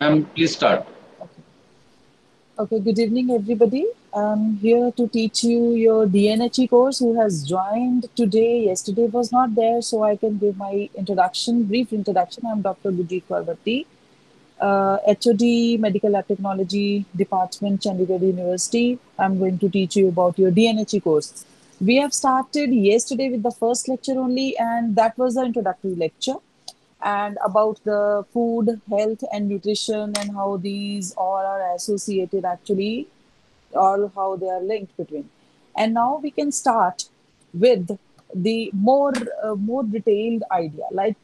Ma'am, please start. Okay. Okay, good evening, everybody. I'm here to teach you your DNHE course. Who has joined today? Yesterday was not there, so I can give my introduction, brief introduction. I'm Dr. Gurjeet Kaur, HOD Medical Lab Technology Department, Chandigarh University. I'm going to teach you about your DNHE course. We have started yesterday with the first lecture only, and that was the introductory lecture and about the food, health, and nutrition, and how these all are associated actually, or how they are linked between. And now we can start with the more detailed idea. Like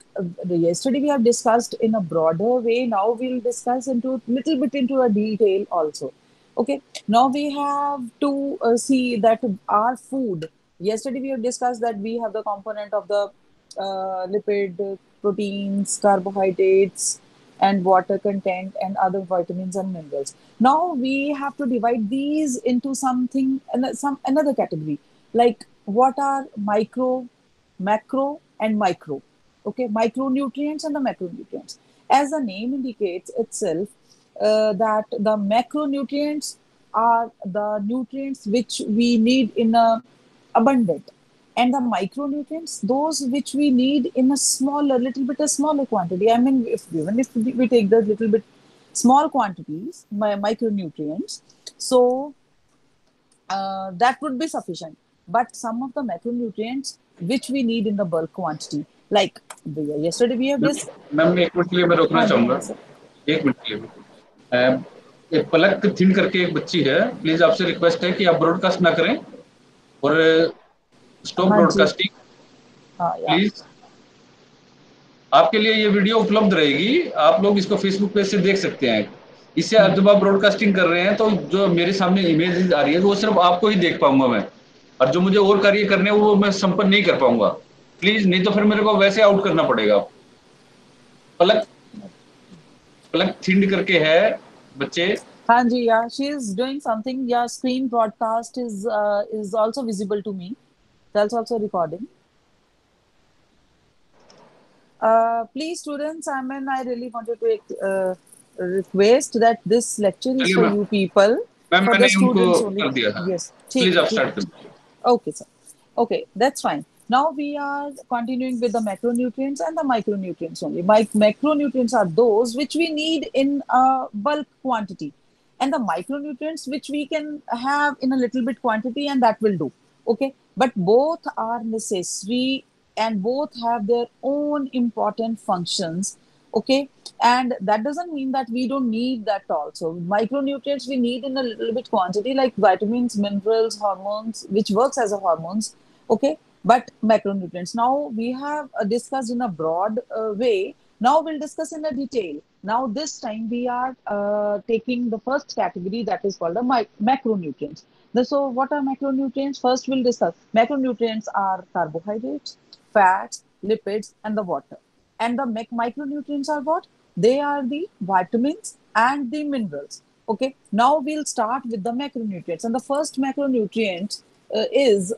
yesterday we have discussed in a broader way. Now we'll discuss into little bit into a detail also. Okay. Now we have to see that our food. Yesterday we have discussed that we have the component of the lipid, proteins, carbohydrates, and water content, and other vitamins and minerals. Now we have to divide these into something, some another category, like what are micro, macro, and micro. Okay, micronutrients and the macronutrients. As the name indicates itself, that the macronutrients are the nutrients which we need in a abundant, and the micronutrients those which we need in a smaller, little bit a smaller quantity. I mean, if even if we take the little bit small quantities, micronutrients, so that would be sufficient. But some of the macronutrients which we need in the bulk quantity, like yesterday we have this. Ma'am एक minute के लिए मैं रोकना हाँ जी, चाहूंगा। हाँ sir. एक minute के लिए। एक पलक थिन करके एक बच्ची है, प्लीज आपसे रिक्वेस्ट है कि आप ब्रॉडकास्ट ना करें और स्टॉप हाँ जी। ब्रॉडकास्टिंग हाँ या। प्लीज। आपके लिए ये वीडियो उपलब्ध रहेगी, आप लोग इसको फेसबुक पेज से देख सकते हैं। इससे जब आप ब्रॉडकास्टिंग कर रहे हैं तो जो मेरे सामने इमेज आ रही है वो सिर्फ आपको ही देख पाऊंगा मैं, और जो मुझे और कार्य करने हैं वो मैं संपन्न नहीं कर पाऊंगा। प्लीज, नहीं तो फिर मेरे को वैसे आउट करना पड़ेगा। पलक पलक थिंड करके है बच्चे। हाँ जी, yeah, she is doing something. Yeah, screen broadcast is also visible to me. That's also recording. Please, students, I mean, I really wanted to request that this lecture is चलिए for ma'am, you people, ma'am for the मैंने उनको students only. कर दिया था। Yes, please ठीक है, आप ठीक स्टार्ट है, कर ठीक दीजिए। है. Okay, sir. Okay, that's fine. Now we are continuing with the macronutrients and the micronutrients only. Macronutrients are those which we need in a bulk quantity, and the micronutrients which we can have in a little bit quantity, and that will do. Okay, but both are necessary and both have their own important functions. Okay, and that doesn't mean that we don't need that also. Micronutrients we need in a little bit quantity, like vitamins, minerals, hormones, which works as a hormones. Okay, but macronutrients now we have discussed in a broad way. Now we'll discuss in a detail. Now this time we are taking the first category, that is called the macronutrients. So what are macronutrients? First we'll discuss. Macronutrients are carbohydrates, fats, lipids, and the water. And the micronutrients are what? They are the vitamins and the minerals. Okay, now we'll start with the macronutrients. And the first macronutrient is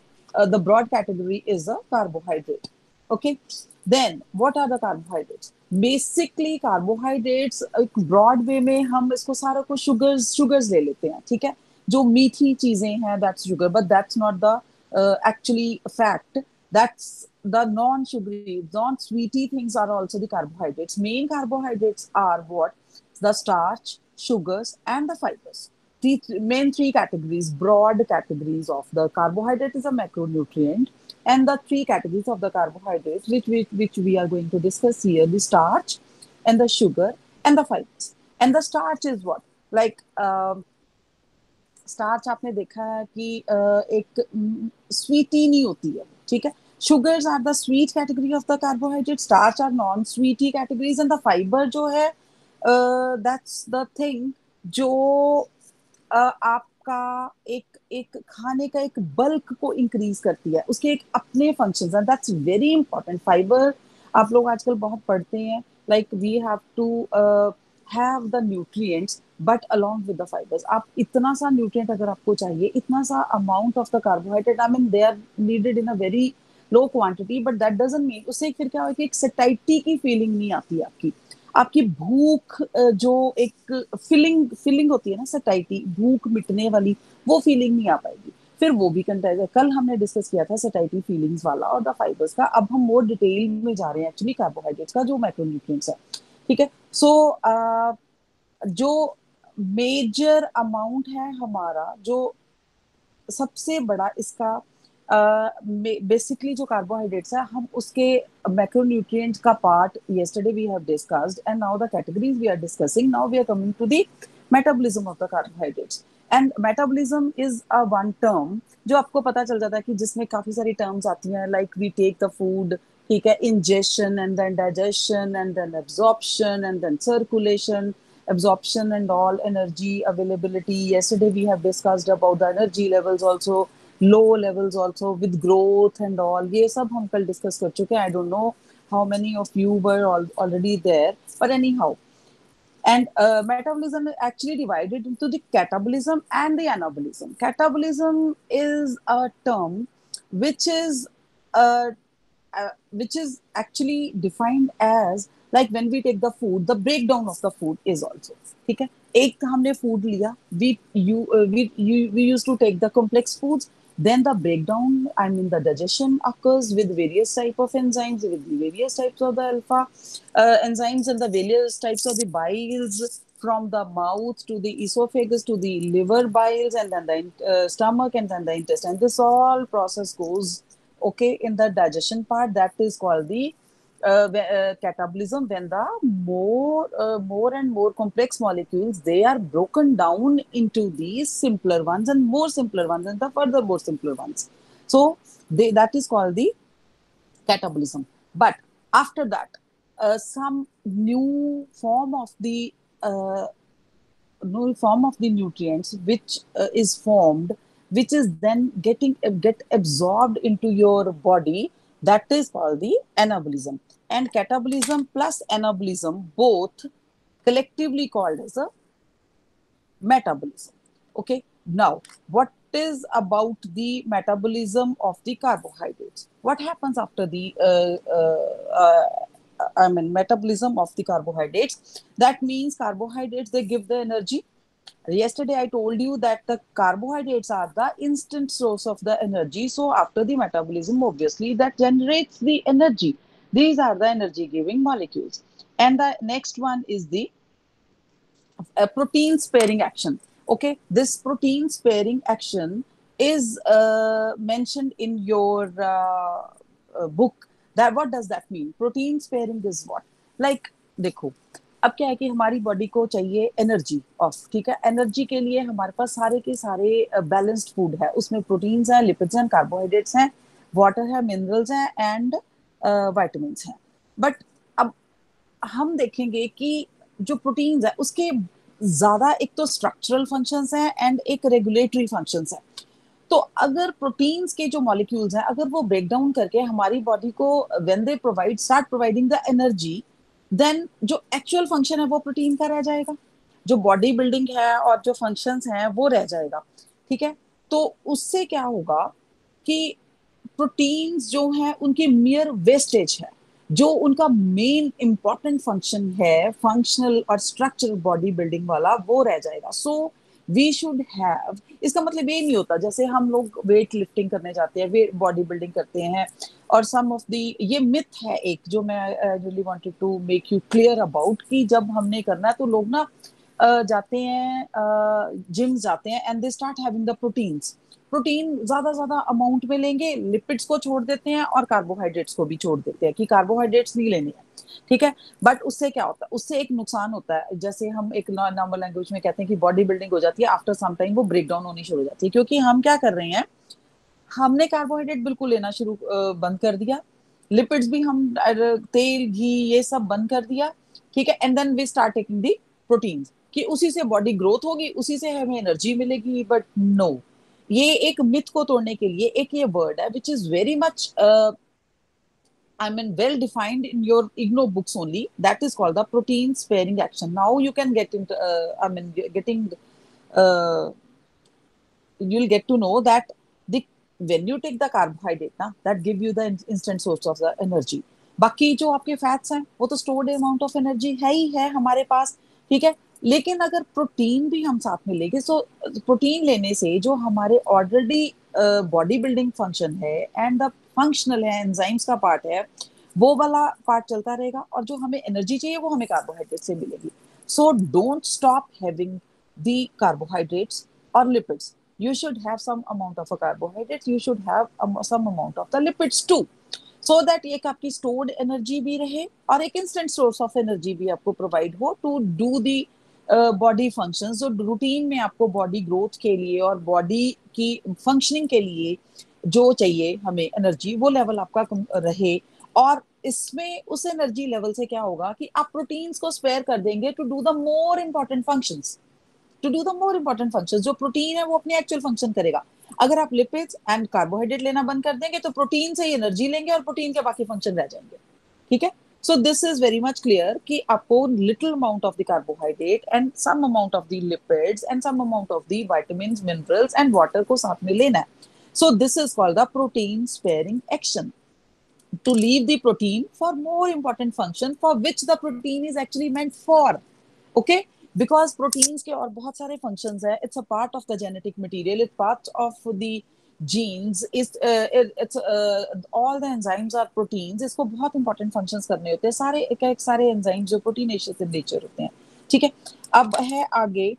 the broad category is a carbohydrate. Okay, then what are the carbohydrates? Basically carbohydrates एक broad way में हम इसको सारा को sugars ले लेते हैं, ठीक है, जो मीठी चीजें हैं, that's sugar, but that's not the actually fact. That's the non-sugary, non-sweety things are also the carbohydrates. Main carbohydrates are what? The starch, sugars, and the fibers. The main three categories, broad categories of the carbohydrate is a macronutrient, and the three categories of the carbohydrates, which we are going to discuss here: the starch, and the sugar, and the fibers. And the starch is what? Like starch आपने देखा है कि एक स्वीटी नहीं होती है, ठीक है. Sugars are the sweet category of the carbohydrate. Starch are non-sweety categories, and the fiber जो है that's the thing जो आपका एक एक खाने का एक बल्क को इंक्रीज करती है, उसके एक अपने फंक्शंस हैं, दैट्स वेरी इंपॉर्टेंट. फाइबर आप लोग आजकल बहुत पढ़ते हैं, like we have to have the nutrients but along with the fibres. आप इतना सा न्यूट्रिएंट अगर आपको चाहिए, इतना सा amount of the carbohydrate, I mean they are needed in a very low quantity, but that doesn't mean उससे फिर क्या होगा कि एक सटाइटी की फीलिंग नहीं आती आपकी. आपकी भूख जो एक फीलिंग फीलिंग होती है ना, सटाइटी, भूख मिटने वाली, वो फीलिंग नहीं आ पाएगी। फिर वो भी कंटेज है। कल हमने डिस्कस किया था सटाइटी फीलिंग्स वाला और द फाइबर्स का। अब हम मोर डिटेल में जा रहे हैं एक्चुअली कार्बोहाइड्रेट्स का, जो मैक्रोन्यूट्रिएंट्स है। ठीक है। सो जो मेजर अमाउंट है हमारा, जो सबसे बड़ा इसका बेसिकली जो कार्बोहाइड्रेट्स है, हम उसके मैक्रोन्यूट्रिएंट्स का part yesterday we have discussed, and now the categories we are discussing. Now we are coming to the metabolism of the carbohydrates. And metabolism is a one term जो आपको पता चल जाता है कि जिसमें काफी सारी टर्म्स आती हैं, like we take the food, ठीक है, ingestion and then digestion and then absorption and then circulation, absorption and all, energy availability. Yesterday we have discussed about the energy levels also, low levels also, with growth and all. ये सब हम कल discuss कर चुके हैं. I don't know how many of you were already there, but anyhow. And metabolism is actually divided into the catabolism and the anabolism. Catabolism is a term which is uh, which is actually defined as like when we take the food, the breakdown of the food is also. ठीक है. एक हमने food लिया, we used to take the complex foods, then the breakdown, I mean the digestion occurs with various type of enzymes, with various types of the alpha enzymes, and the various types of the biles from the mouth to the esophagus to the liver biles, and then the stomach, and then the intestine. This all process goes okay in the digestion part. That is called the catabolism, when the more and more complex molecules, they are broken down into these simpler ones and more simpler ones and the further more simpler ones. So that is called the catabolism. But after that, some new form of the nutrients which is formed, which is then get absorbed into your body, that is called the anabolism. And catabolism plus anabolism both collectively called as a metabolism. Okay. Now what is about the metabolism of the carbohydrates? What happens after the metabolism of the carbohydrates? That means carbohydrates, they give the energy. Yesterday I told you that the carbohydrates are the instant source of the energy. So after the metabolism, obviously that generates the energy. These are the energy giving molecules. And the next one is the protein sparing action. Okay, this protein sparing action is mentioned in your book. That what does that mean? Protein sparing is what? Like, देखो, अब क्या है कि हमारी body को चाहिए energy of, ठीक है. एनर्जी के लिए हमारे पास सारे के सारे बैलेंस्ड फूड है. उसमें प्रोटीन्स हैं, लिपिड्स हैं, कार्बोहाइड्रेट्स हैं, वाटर है, मिनरल्स हैं, एंड वाइटामिन हैं. बट अब हम देखेंगे कि जो प्रोटीन्स है उसके ज्यादा एक तो स्ट्रक्चरल फंक्शंस हैं एंड एक रेगुलेटरी फंक्शंस हैं. तो अगर प्रोटीन्स के जो मॉलिक्यूल्स हैं, अगर वो ब्रेक डाउन करके हमारी बॉडी को when they provide start providing the energy, then जो एक्चुअल फंक्शन है वो प्रोटीन का रह जाएगा. जो बॉडी बिल्डिंग है और जो फंक्शंस हैं वो रह जाएगा. ठीक है. तो उससे क्या होगा कि प्रोटीन्स जो हैं उनकी मियर वेस्टेज है. जो उनका मेन इंपॉर्टेंट फंक्शन है, फंक्शनल और स्ट्रक्चरल बॉडी बिल्डिंग वाला, वो रह जाएगा. सो वी शुड हैव, इसका मतलब ये नहीं होता जैसे हम लोग वेट लिफ्टिंग करने जाते हैं, वेट बॉडी बिल्डिंग करते हैं, और सम ऑफ दी, ये मिथ है एक जो मैं really wanted to make you clear about, कि जब हमने करना है तो लोग ना जाते हैं, जिम जाते हैं, and they start having the proteins. Protein ज्यादा ज्यादा अमाउंट में लेंगे, लिपिड्स को छोड़ देते हैं और कार्बोहाइड्रेट्स को भी छोड़ देते हैं कि कार्बोहाइड्रेट्स नहीं लेने हैं. ठीक है. बट उससे क्या होता है, उससे एक नुकसान होता है. जैसे हम एक नॉर्मल लैंग्वेज में कहते हैं कि बॉडी बिल्डिंग हो जाती है, आफ्टर सम टाइम वो ब्रेक डाउन होनी शुरू हो जाती है. क्योंकि हम क्या कर रहे हैं, हमने कार्बोहाइड्रेट बिल्कुल लेना शुरू बंद कर दिया, लिपिड्स भी हम तेल घी ये सब बंद कर दिया. ठीक है. And then we start taking the proteins, कि उसी से बॉडी ग्रोथ होगी, उसी से हमें एनर्जी मिलेगी. बट नो, ये एक मिथ को तोड़ने के लिए एक ये वर्ड है which is very much well defined in your IGNO books only, that is called the protein sparing action. Now you can get into uh, you'll get to know that the when you take the carbohydrate, that give you the instant source of the energy. बाकी जो आपके fats हैं वो तो stored amount of energy है ही है हमारे पास, ठीक है। लेकिन अगर प्रोटीन भी हम साथ में लेंगे, तो प्रोटीन लेने से जो हमारे ऑलरेडी बॉडी बिल्डिंग फंक्शन है एंड द फंक्शनल है, एंजाइम्स का पार्ट है, वो वाला पार्ट चलता रहेगा, और जो हमें एनर्जी चाहिए वो हमें कार्बोहाइड्रेट से मिलेगी। सो don't stop having the carbohydrates और lipids. You should have some amount of a carbohydrates, you should have some amount of the lipids too, so that एक आपकी stored energy भी रहे और एक instant source of energy भी आपको provide हो to do the body functions. जो रूटीन में आपको बॉडी ग्रोथ के लिए और बॉडी की फंक्शनिंग के लिए जो चाहिए हमें एनर्जी, वो लेवल आपका रहे। और इसमें उस एनर्जी लेवल से क्या होगा कि आप प्रोटीन्स को स्पेयर कर देंगे to do the more important functions, to do the more important function. जो प्रोटीन है वो अपनी एक्चुअल फंक्शन करेगा। अगर आप लिपिड्स एंड कार्बोहाइड्रेट लेना बंद कर देंगे तो प्रोटीन से ही एनर्जी लेंगे और प्रोटीन के बाकी फंक्शन रह जाएंगे, ठीक है। So this is very much clear कि आपको little amount of the carbohydrate and some amount of the lipids and some amount of the vitamin, minerals and water को साथ में लेना है। So this is called the protein sparing action, to leave the protein for more important function for which the protein is actually meant for. Okay, because proteins के और बहुत सारे functions है, it's a part of the genetic material, it's part of the genes, it's all the enzymes are proteins, इसको बहुत important functions करने होते हैं, सारे enzymes जो proteinaceous in nature होते हैं, ठीक है। अब है आगे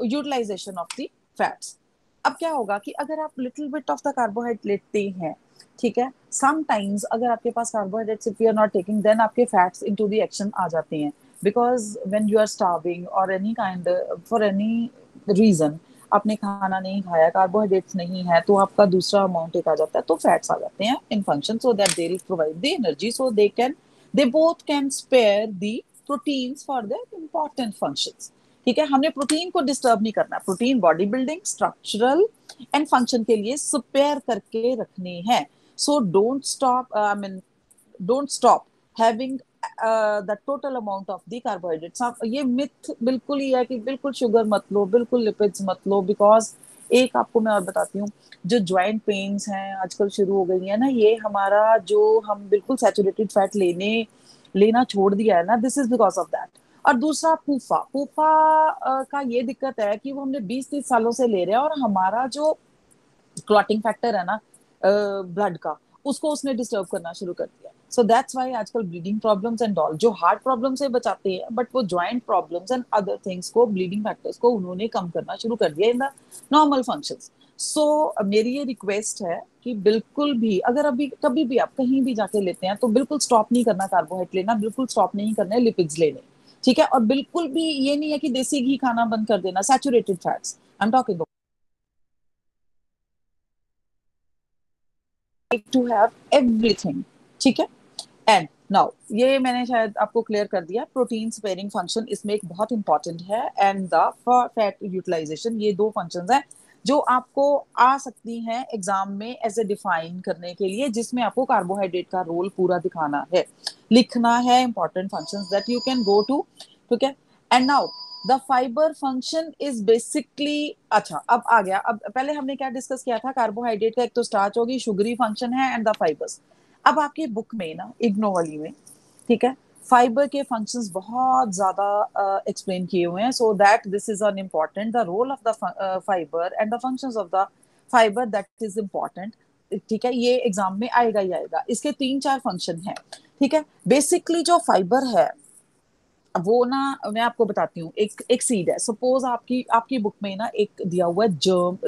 utilization of the fats। अब क्या होगा कि अगर आप little bit of the carbohydrate लेते हैं, ठीक है, समटाइम्स अगर आपके पास carbohydrates if you are not taking, then आपके फैट्स इनटू द एक्शन आ जाते हैं, because when you are starving और any kind for any reason आपने खाना नहीं खाया, कार्बोहाइड्रेट्स नहीं है, तो आपका दूसरा अमाउंट एक आ जाता है, तो फैट्स आ जाते हैं in function, so that they will provide the energy, so they both can spare the proteins for their important functions, ठीक है। हमने प्रोटीन को डिस्टर्ब नहीं करना, protein body building, structural and function के लिए स्पेयर करके रखने हैं। So don't stop having the total amount of the carbohydrates. ये मिथ बिल्कुल ही है कि बिल्कुल शुगर मत लो, बिल्कुल लिपिड्स मत लो, बिकॉज एक आपको मैं और बताती हूँ, जो ज्वाइंट पेन्स हैं आजकल शुरू हो गई है ना, ये हमारा जो हम बिल्कुल सैचुरेटेड फैट लेना छोड़ दिया है ना, this is because of that. और दूसरा फूफा फूफा का ये दिक्कत है कि वो हमने 20-30 सालों से ले रहे हैं, और हमारा जो क्लॉटिंग फैक्टर है ना ब्लड का, उसको उसने डिस्टर्ब करना शुरू कर दिया। सो दैट्स व्हाई आजकल ब्लीडिंग प्रॉब्लम्स एंड ऑल, जो हार्ट प्रॉब्लम से बचाते हैं, बट वो joint problems and other things को, ब्लीडिंग फैक्टर्स को उन्होंने कम करना शुरू कर दिया इन द नॉर्मल फंक्शंस। सो मेरी ये रिक्वेस्ट है कि बिल्कुल भी अगर अभी कभी भी आप कहीं भी जाके लेते हैं, तो बिल्कुल स्टॉप नहीं करना कार्बोहाइड्रेट लेना, बिल्कुल स्टॉप नहीं करना है लिपिड्स लेने, ठीक है। और बिल्कुल भी ये नहीं है कि देसी घी खाना बंद कर देना, saturated fats I am talking to have everything, ठीक है। एंड नाउ ये मैंने शायद आपको क्लियर कर दिया, प्रोटीन स्पेयरिंग फंक्शन इसमें एक बहुत इंपॉर्टेंट है, एंड द फैट यूटिलाइजेशन, ये दो फंक्शंस हैं जो आपको आ सकती हैं एग्जाम में एज ए डिफाइन करने के लिए, जिसमें आपको कार्बोहाइड्रेट का रोल पूरा दिखाना है, लिखना है important functions that you can go to, ठीक है। And now the fibre function is basically, अच्छा अब आ गया, अब पहले हमने क्या डिस्कस किया था, कार्बोहाइड्रेट का एक तो स्टार्च होगी, शुगरी फंक्शन है, एंड द फाइबर्स। अब आपकी बुक में ना इग्नो वाली में, ठीक है, फाइबर के फंक्शंस बहुत ज्यादा एक्सप्लेन किए हुए हैं, so that this is an important, the role of the fibre and the functions of the fibre, that is important, ठीक है। ये एग्जाम में आएगा ही आएगा, इसके 3-4 फंक्शन हैं, ठीक है। बेसिकली जो फाइबर है वो ना, मैं आपको बताती हूँ, एक एक सीड है, सपोज आपकी आपकी बुक में ना एक दिया हुआ है जर्म,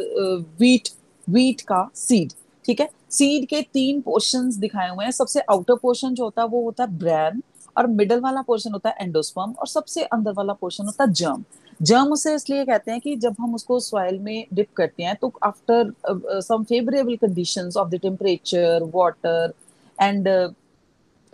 वीट, वीट का सीड, ठीक है। सीड के 3 पोर्शंस दिखाए हुए हैं, सबसे आउटर पोर्शन जो होता है वो होता है ब्रैन, और मिडल वाला पोर्शन होता है एंडोस्पर्म, और सबसे अंदर वाला पोर्शन होता है जर्म। जर्म उसे इसलिए कहते हैं कि जब हम उसको सॉइल में डिप करते हैं, तो after some favourable conditions of the temperature, water and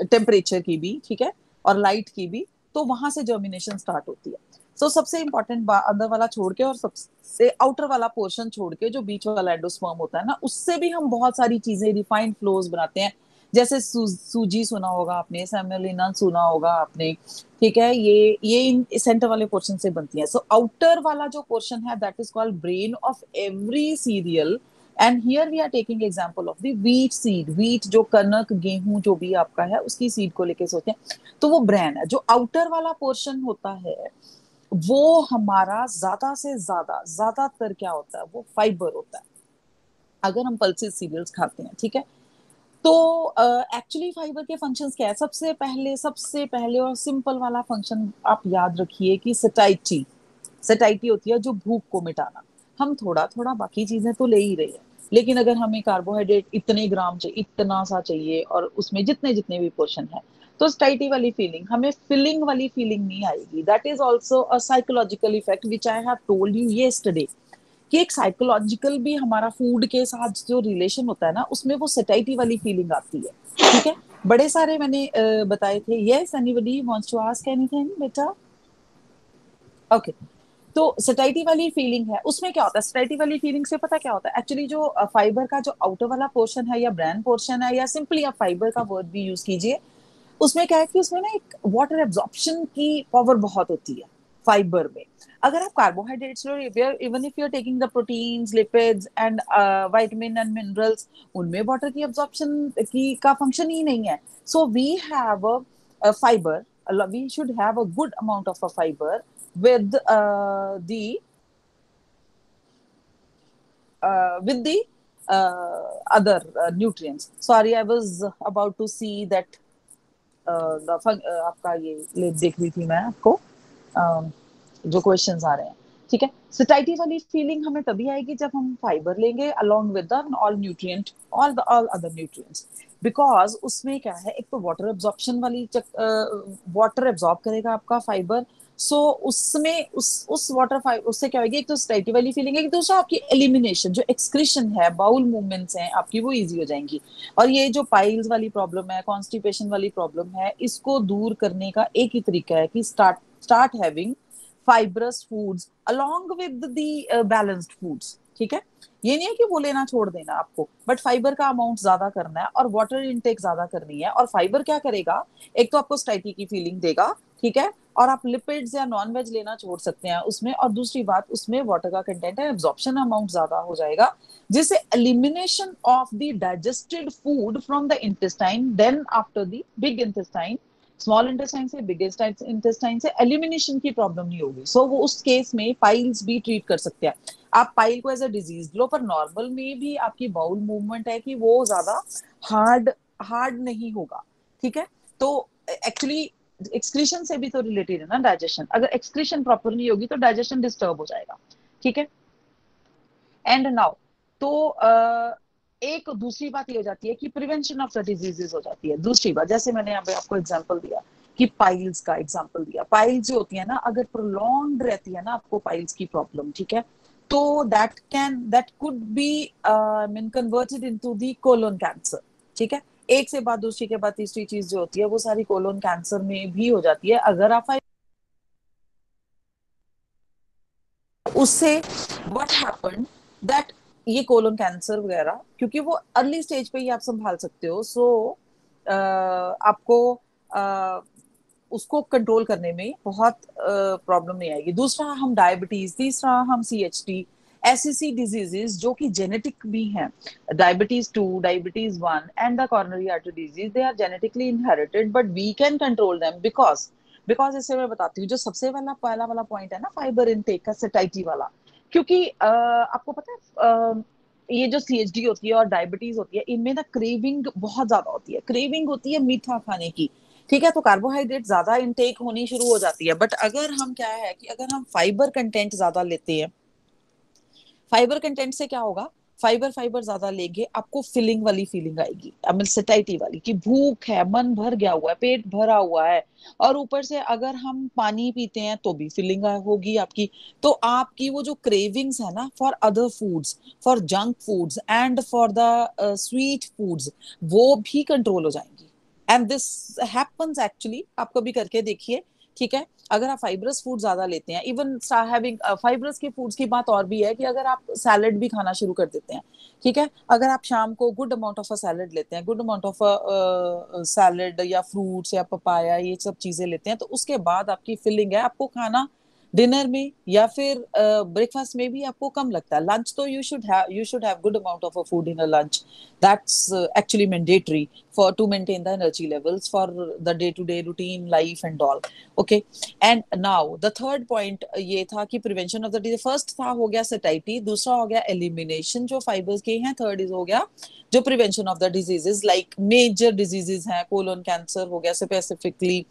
temperature की भी, ठीक है, और लाइट की भी, तो वहां से जर्मिनेशन स्टार्ट होती है। सो सबसे इंपॉर्टेंट अंदर वाला छोड़ के और सबसे आउटर वाला पोर्शन छोड़ के जो बीच वाला एंडोस्पर्म होता है ना, उससे भी हम बहुत सारी चीजें, रिफाइंड फ्लोज बनाते हैं, जैसे सूजी सुना होगा आपने, सेमोलिना सुना होगा आपने, ठीक है। ये इन सेंटर वाले पोर्शन से बनती है। सो आउटर वाला जो पोर्शन है that is called bran of every cereal, and here we are taking example of the wheat seed, wheat जो कनक गेहूं जो भी आपका है उसकी सीड को लेके सोचते हैं। तो वो ब्रेन है, जो आउटर वाला पोर्शन होता है वो हमारा ज्यादा से ज्यादातर क्या होता है, वो फाइबर होता है अगर हम पल्सेस सीरियल्स खाते हैं, ठीक है। तो एक्चुअली फाइबर के फंक्शंस क्या है, सबसे पहले और सिंपल वाला फंक्शन आप याद रखिए कि सटाइटी, सटाइटी होती है जो भूख को मिटाना। हम थोड़ा थोड़ा बाकी चीजें तो ले ही रहे हैं, लेकिन अगर हमें कार्बोहाइड्रेट इतने ग्राम चाहिए, इतना सा चाहिए, और उसमें जितने जितने भी पोर्शन है, तो स्टाइटी वाली फीलिंग, हमें फिलिंग वाली फीलिंग नहीं आएगी। That is also a psychological effect which I have told you yesterday, कि एक साइकोलॉजिकल भी हमारा फूड के साथ जो रिलेशन होता है ना, उसमें वो सटाइटी वाली फीलिंग आती है, ठीक है। बड़े सारे मैंने बताए थे। Yes, anybody wants to ask anything बेटा? ओके। तो सटाइटी वाली फीलिंग है, उसमें क्या होता है, सटाइटी वाली फीलिंग से पता क्या होता है, एक्चुअली जो फाइबर का जो आउटर वाला पोर्शन है या ब्रांड पोर्शन है, या सिंपली आप फाइबर का वर्ड भी यूज कीजिए, उसमें क्या है कि उसमें ना एक वाटर एब्जॉर्प्शन की पावर बहुत होती है फाइबर में। अगर आप कार्बोहाइड्रेट्स लो, even if you are taking the proteins, lipids and vitamin and minerals, उनमें वाटर की एब्जॉर्प्शन की का फंक्शन ही नहीं है। So we have a fibre, we should have a good amount of a fiber with the other nutrients. Sorry, I was about to see that आपका ये देख रही थी मैं आपको जो क्वेश्चंस आ रहे हैं, ठीक है। सटाइटी वाली फीलिंग हमें तभी आएगी जब हम फाइबर लेंगे along with the all nutrient, all other nutrients, because उसमें क्या है, एक तो वाटर एब्जॉर्प्शन वाली वाटर एब्जॉर्ब करेगा आपका फाइबर। सो उसमें उस वाटर फाइबर उससे क्या होगी, एक तो सटाइटी वाली फीलिंग है, दूसरा आपकी एलिमिनेशन, जो एक्सक्रीशन है, बाउल मूवमेंट्स हैं आपकी, वो इजी हो जाएंगी। और ये जो पाइल्स वाली प्रॉब्लम है, कॉन्स्टिपेशन वाली प्रॉब्लम है, इसको दूर करने का एक ही तरीका है कि start having fibrous foods along with the balanced foods, ठीक है। ये नहीं है कि वो लेना छोड़ देना आपको, बट फाइबर का अमाउंट ज्यादा करना है और वाटर इनटेक ज्यादा करनी है। और फाइबर क्या करेगा, एक तो आपको स्टाइटी की फीलिंग देगा, ठीक है, और आप लिपिड्स या नॉन वेज लेना छोड़ सकते हैं उसमें। और दूसरी बात, उसमें वाटर का कंटेंट है, एब्जॉर्प्शन अमाउंट ज्यादा हो जाएगा, जिससे elimination of the digested food from the intestine, then after the big intestine, small intestine से बिग इंटेस्टाइन से एलिमिनेशन की प्रॉब्लम नहीं होगी। सो वो उस केस में पाइल्स भी ट्रीट कर सकते हैं। आप पाइल को एज अ डिजीज लो, पर नॉर्मल में भी आपकी बाउल मूवमेंट है कि वो ज्यादा हार्ड हार्ड नहीं होगा, ठीक है। तो एक्चुअली एक्सक्रीशन से भी तो रिलेटेड है ना डाइजेशन, अगर एक्सक्रीशन प्रॉपर नहीं होगी तो डाइजेशन डिस्टर्ब हो जाएगा, ठीक है। एंड नाउ, तो एक दूसरी बात ये हो जाती है कि प्रिवेंशन ऑफ द डिजीजेस हो जाती है। दूसरी बात, जैसे मैंने यहाँ पे आपको एग्जांपल दिया कि पाइल्स का एग्जांपल दिया, पाइल्स जो होती है ना, अगर प्रोलॉन्ग रहती है ना आपको पाइल्स की प्रॉब्लम, ठीक है, तो that could be mean converted into the colon cancer, ठीक है। एक से बाद दूसरी के बाद तीसरी चीज जो होती है वो सारी कोलोन कैंसर में भी हो जाती है अगर आप उससे। व्हाट हैपेंड दैट ये कोलोन कैंसर वगैरह, क्योंकि वो अर्ली स्टेज पे ही आप संभाल सकते हो, सो आपको उसको कंट्रोल करने में बहुत प्रॉब्लम नहीं आएगी। दूसरा हम डायबिटीज, तीसरा हम CHT, ऐसी सी डिजीजेस जो कि जेनेटिक भी हैं, diabetes 2, diabetes 1 and the coronary artery disease, they are genetically inherited but we can control them because इससे मैं बताती हूँ, जो सबसे पहला वाला पॉइंट है ना फाइबर इनटेक का, सटाइटी वाला, क्योंकि आपको पता है ये जो CHD होती है और डायबिटीज होती है, इनमें ना क्रेविंग बहुत ज्यादा होती है, क्रेविंग होती है मीठा खाने की, ठीक है। तो कार्बोहाइड्रेट ज्यादा इनटेक होनी शुरू हो जाती है। बट अगर हम क्या है कि अगर हम फाइबर कंटेंट ज्यादा लेते हैं, फाइबर कंटेंट से क्या होगा, फाइबर ज्यादा लेंगे, आपको फिलिंग वाली फीलिंग आएगी, आई मीन सटाइटी वाली, कि भूख है, मन भर गया हुआ है, पेट भरा हुआ है, और ऊपर से अगर हम पानी पीते हैं तो भी फीलिंग होगी आपकी। तो आपकी वो जो क्रेविंग्स है ना for other foods, for junk foods and for the sweet foods, वो भी कंट्रोल हो जाएंगी। एंड दिस हैपन्स एक्चुअली, आप कभी करके देखिए, ठीक है। अगर आप फाइब्रस फूड ज्यादा लेते हैं, इवन हैविंग फाइब्रस के फूड्स की बात और भी है कि अगर आप सैलड भी खाना शुरू कर देते हैं, ठीक है, अगर आप शाम को good amount of a salad लेते हैं, good amount of a salad या फ्रूट्स या पपाया, ये सब चीजें लेते हैं, तो उसके बाद आपकी फिलिंग है, आपको खाना डिनर में या फिर ब्रेकफास्ट में भी आपको कम लगता है। लंच तो you should have good amount of food in a lunch, that's actually mandatory for to maintain the energy levels for the day to day routine life and all. Okay, and now the third point ये था कि prevention of the disease. First था हो गया satisfactory, दूसरा हो गया elimination जो फाइबर्स के हैं, थर्ड इज हो गया जो prevention of the diseases like major diseases हैं, कोलोन कैंसर हो गया स्पेसिफिकली,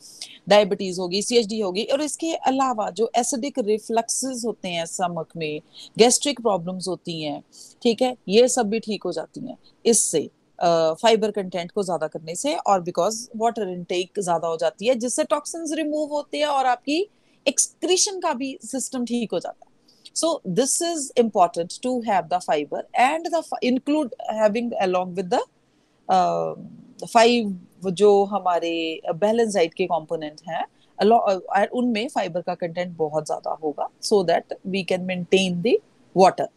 डायबिटीज होगी, सीएचडी होगी, और इसके अलावा जो एसिडिक रिफ्लक्सेस होते हैं स्टमक में, गैस्ट्रिक प्रॉब्लम्स होती हैं, ठीक है, ये सब भी ठीक हो जाती हैं इससे, फाइबर कंटेंट को ज्यादा करने से, और बिकॉज वाटर इनटेक ज्यादा हो जाती है जिससे टॉक्सिन्स रिमूव होते हैं और आपकी एक्सक्रीशन का भी सिस्टम ठीक हो जाता है। So this is important to have the fiber and the include having along with the five जो हमारे बैलेंस डाइट के कंपोनेंट हैं उनमें फाइबर का कंटेंट बहुत ज्यादा होगा so that we can maintain the water.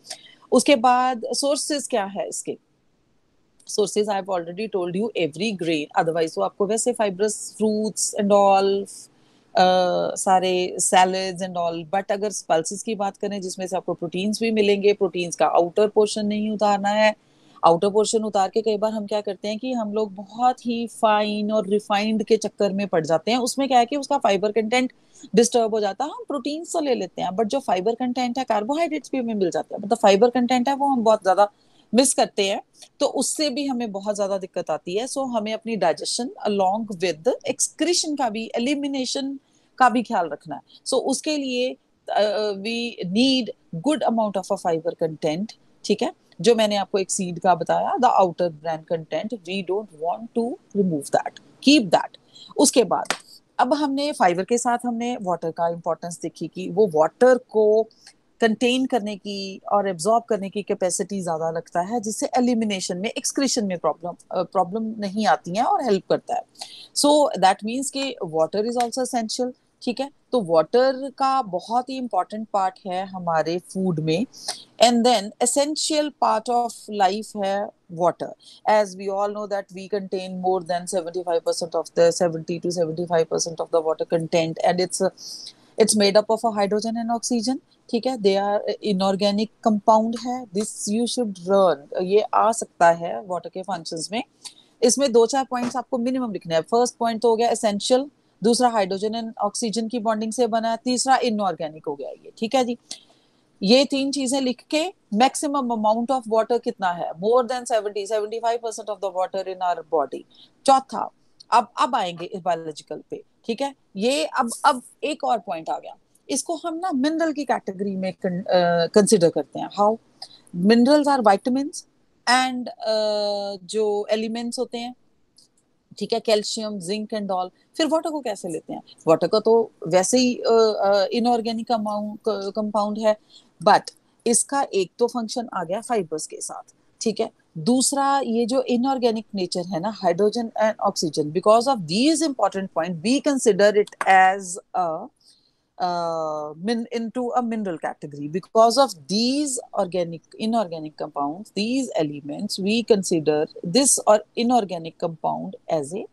उसके बाद सोर्सेज क्या है इसके? Sources I have already told you, every grain, otherwise तो आपको वैसे फाइब्रस फ्रूट्स एंड ऑल सारे सैलेड्स एंड ऑल, बट अगर पल्सेस की बात करें जिसमें से आपको प्रोटीन्स भी मिलेंगे, प्रोटीन्स का आउटर पोर्शन नहीं उतारना है। आउटर पोर्शन उतार के कई बार हम क्या करते हैं कि हम लोग बहुत ही फाइन और रिफाइंड के चक्कर में पड़ जाते हैं, उसमें क्या है कि उसका फाइबर कंटेंट डिस्टर्ब हो जाता है। हम प्रोटीन्स तो ले लेते हैं बट जो फाइबर कंटेंट है, कार्बोहाइड्रेट्स भी हमें मिल जाते हैं, मतलब फाइबर कंटेंट है वो हम बहुत ज्यादा मिस करते हैं, तो उससे भी हमें बहुत ज्यादा दिक्कत आती है। सो हमें अपनी डाइजेशन अलोंग विद एक्सक्रीशन का भी, एलिमिनेशन का भी ख्याल रखना है। सो उसके लिए we need good amount of a fibre content, ठीक है, जो मैंने आपको एक सीड का बताया, the outer brand content, we don't want to remove that, keep that. उसके बाद अब हमने फाइबर के साथ हमने वाटर का इंपॉर्टेंस देखी कि वो वाटर को कंटेन करने की और एब्जॉर्ब करने की कैपेसिटी ज्यादा लगता है, जिससे एलिमिनेशन में, एक्सक्रीशन में प्रॉब्लम नहीं आती है और हेल्प करता है। सो दैट मीन्स कि वाटर इज ऑल्सो एसेंशियल, ठीक है, तो वाटर का बहुत ही इंपॉर्टेंट पार्ट है हमारे फूड में। And then essential part of life है water, as we all know that we contain more than 75% of the 70 to 75% of the water content, and it's made up of a hydrogen and oxygen, ठीक है, they are inorganic compound है, this you should learn, ये आ सकता है water के functions में। इसमें दो चार पॉइंट्स आपको मिनिमम लिखने हैं। फर्स्ट पॉइंट तो हो गया एसेंशियल, दूसरा हाइड्रोजन एंड ऑक्सीजन की बॉन्डिंग से बना है, तीसरा इनऑर्गेनिक हो गया ये, ठीक है जी। ये तीन चीजें लिख के मैक्सिमम अमाउंट ऑफ वाटर कितना है, more than 75% of the water in our body. चौथा, अब आएंगे बायोलॉजिकल पे, ठीक है, ये अब एक और पॉइंट आ गया, इसको हम ना मिनरल की कैटेगरी में कंसिडर करते हैं। How? Minerals are vitamins and जो एलिमेंट्स होते हैं, ठीक है, कैल्शियम, जिंक एंड ऑल। फिर वाटर को कैसे लेते हैं? वाटर का तो वैसे ही इनऑर्गेनिक कंपाउंड है, बट इसका एक तो फंक्शन आ गया फाइबर्स के साथ, ठीक है, दूसरा ये जो इनऑर्गेनिक नेचर है ना, hydrogen and oxygen, because of these important point we consider it as a into a mineral category. Because of these inorganic compounds, these elements, we consider this or inorganic compound as a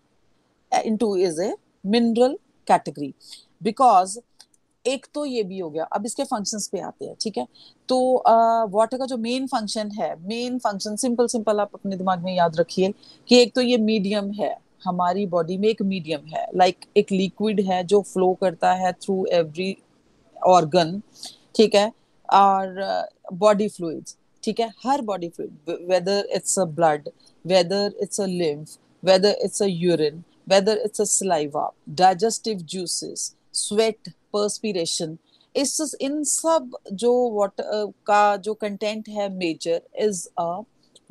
mineral category. Because एक तो ये भी हो गया, अब इसके functions पे आते हैं, ठीक है। तो वाटर का जो मेन फंक्शन है, मेन फंक्शन सिंपल सिंपल आप अपने दिमाग में याद रखिए कि एक तो ये मीडियम है, हमारी बॉडी में एक मीडियम है, लाइक एक लिक्विड है जो फ्लो करता है थ्रू एवरी ऑर्गन, ठीक है, और बॉडी फ्लूइड्स, ठीक है, हर body fluid, whether it's a blood, whether it's a lymph, whether it's a urine, whether it's a saliva, digestive juices, sweat, perspiration, इस इन सब जो वाटर का जो कंटेंट है major is a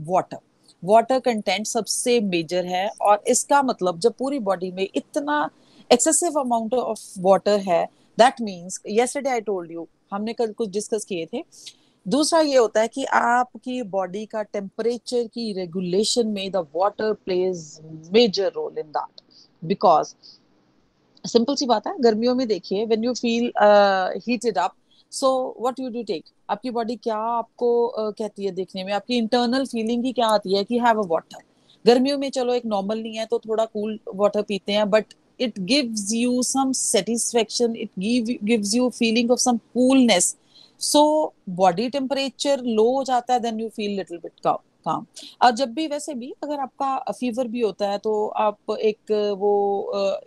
water. Water content सबसे मेजर है, और इसका मतलब जब पूरी बॉडी में इतना एक्सेसिव अमाउंट ऑफ वाटर है, that means yesterday I told you, हमने कल कुछ डिस्कस किए थे। दूसरा ये होता है कि आपकी बॉडी का टेम्परेचर की रेगुलेशन में the water plays major role in that. Because simple सी बात है, गर्मियों में देखिए when you feel heated up, so what you do take, आपकी बॉडी क्या आपको कहती है देखने में, आपकी इंटरनल फीलिंग ही क्या आती है कि हैव अ वाटर। गर्मियों में चलो एक नॉर्मल नहीं है तो थोड़ा कूल वाटर पीते हैं, but it gives you some satisfaction, it gives you feeling of some coolness. So body temperature low हो जाता है, then you feel little bit calm. और जब भी, वैसे भी अगर आपका फीवर भी होता है तो आप एक वो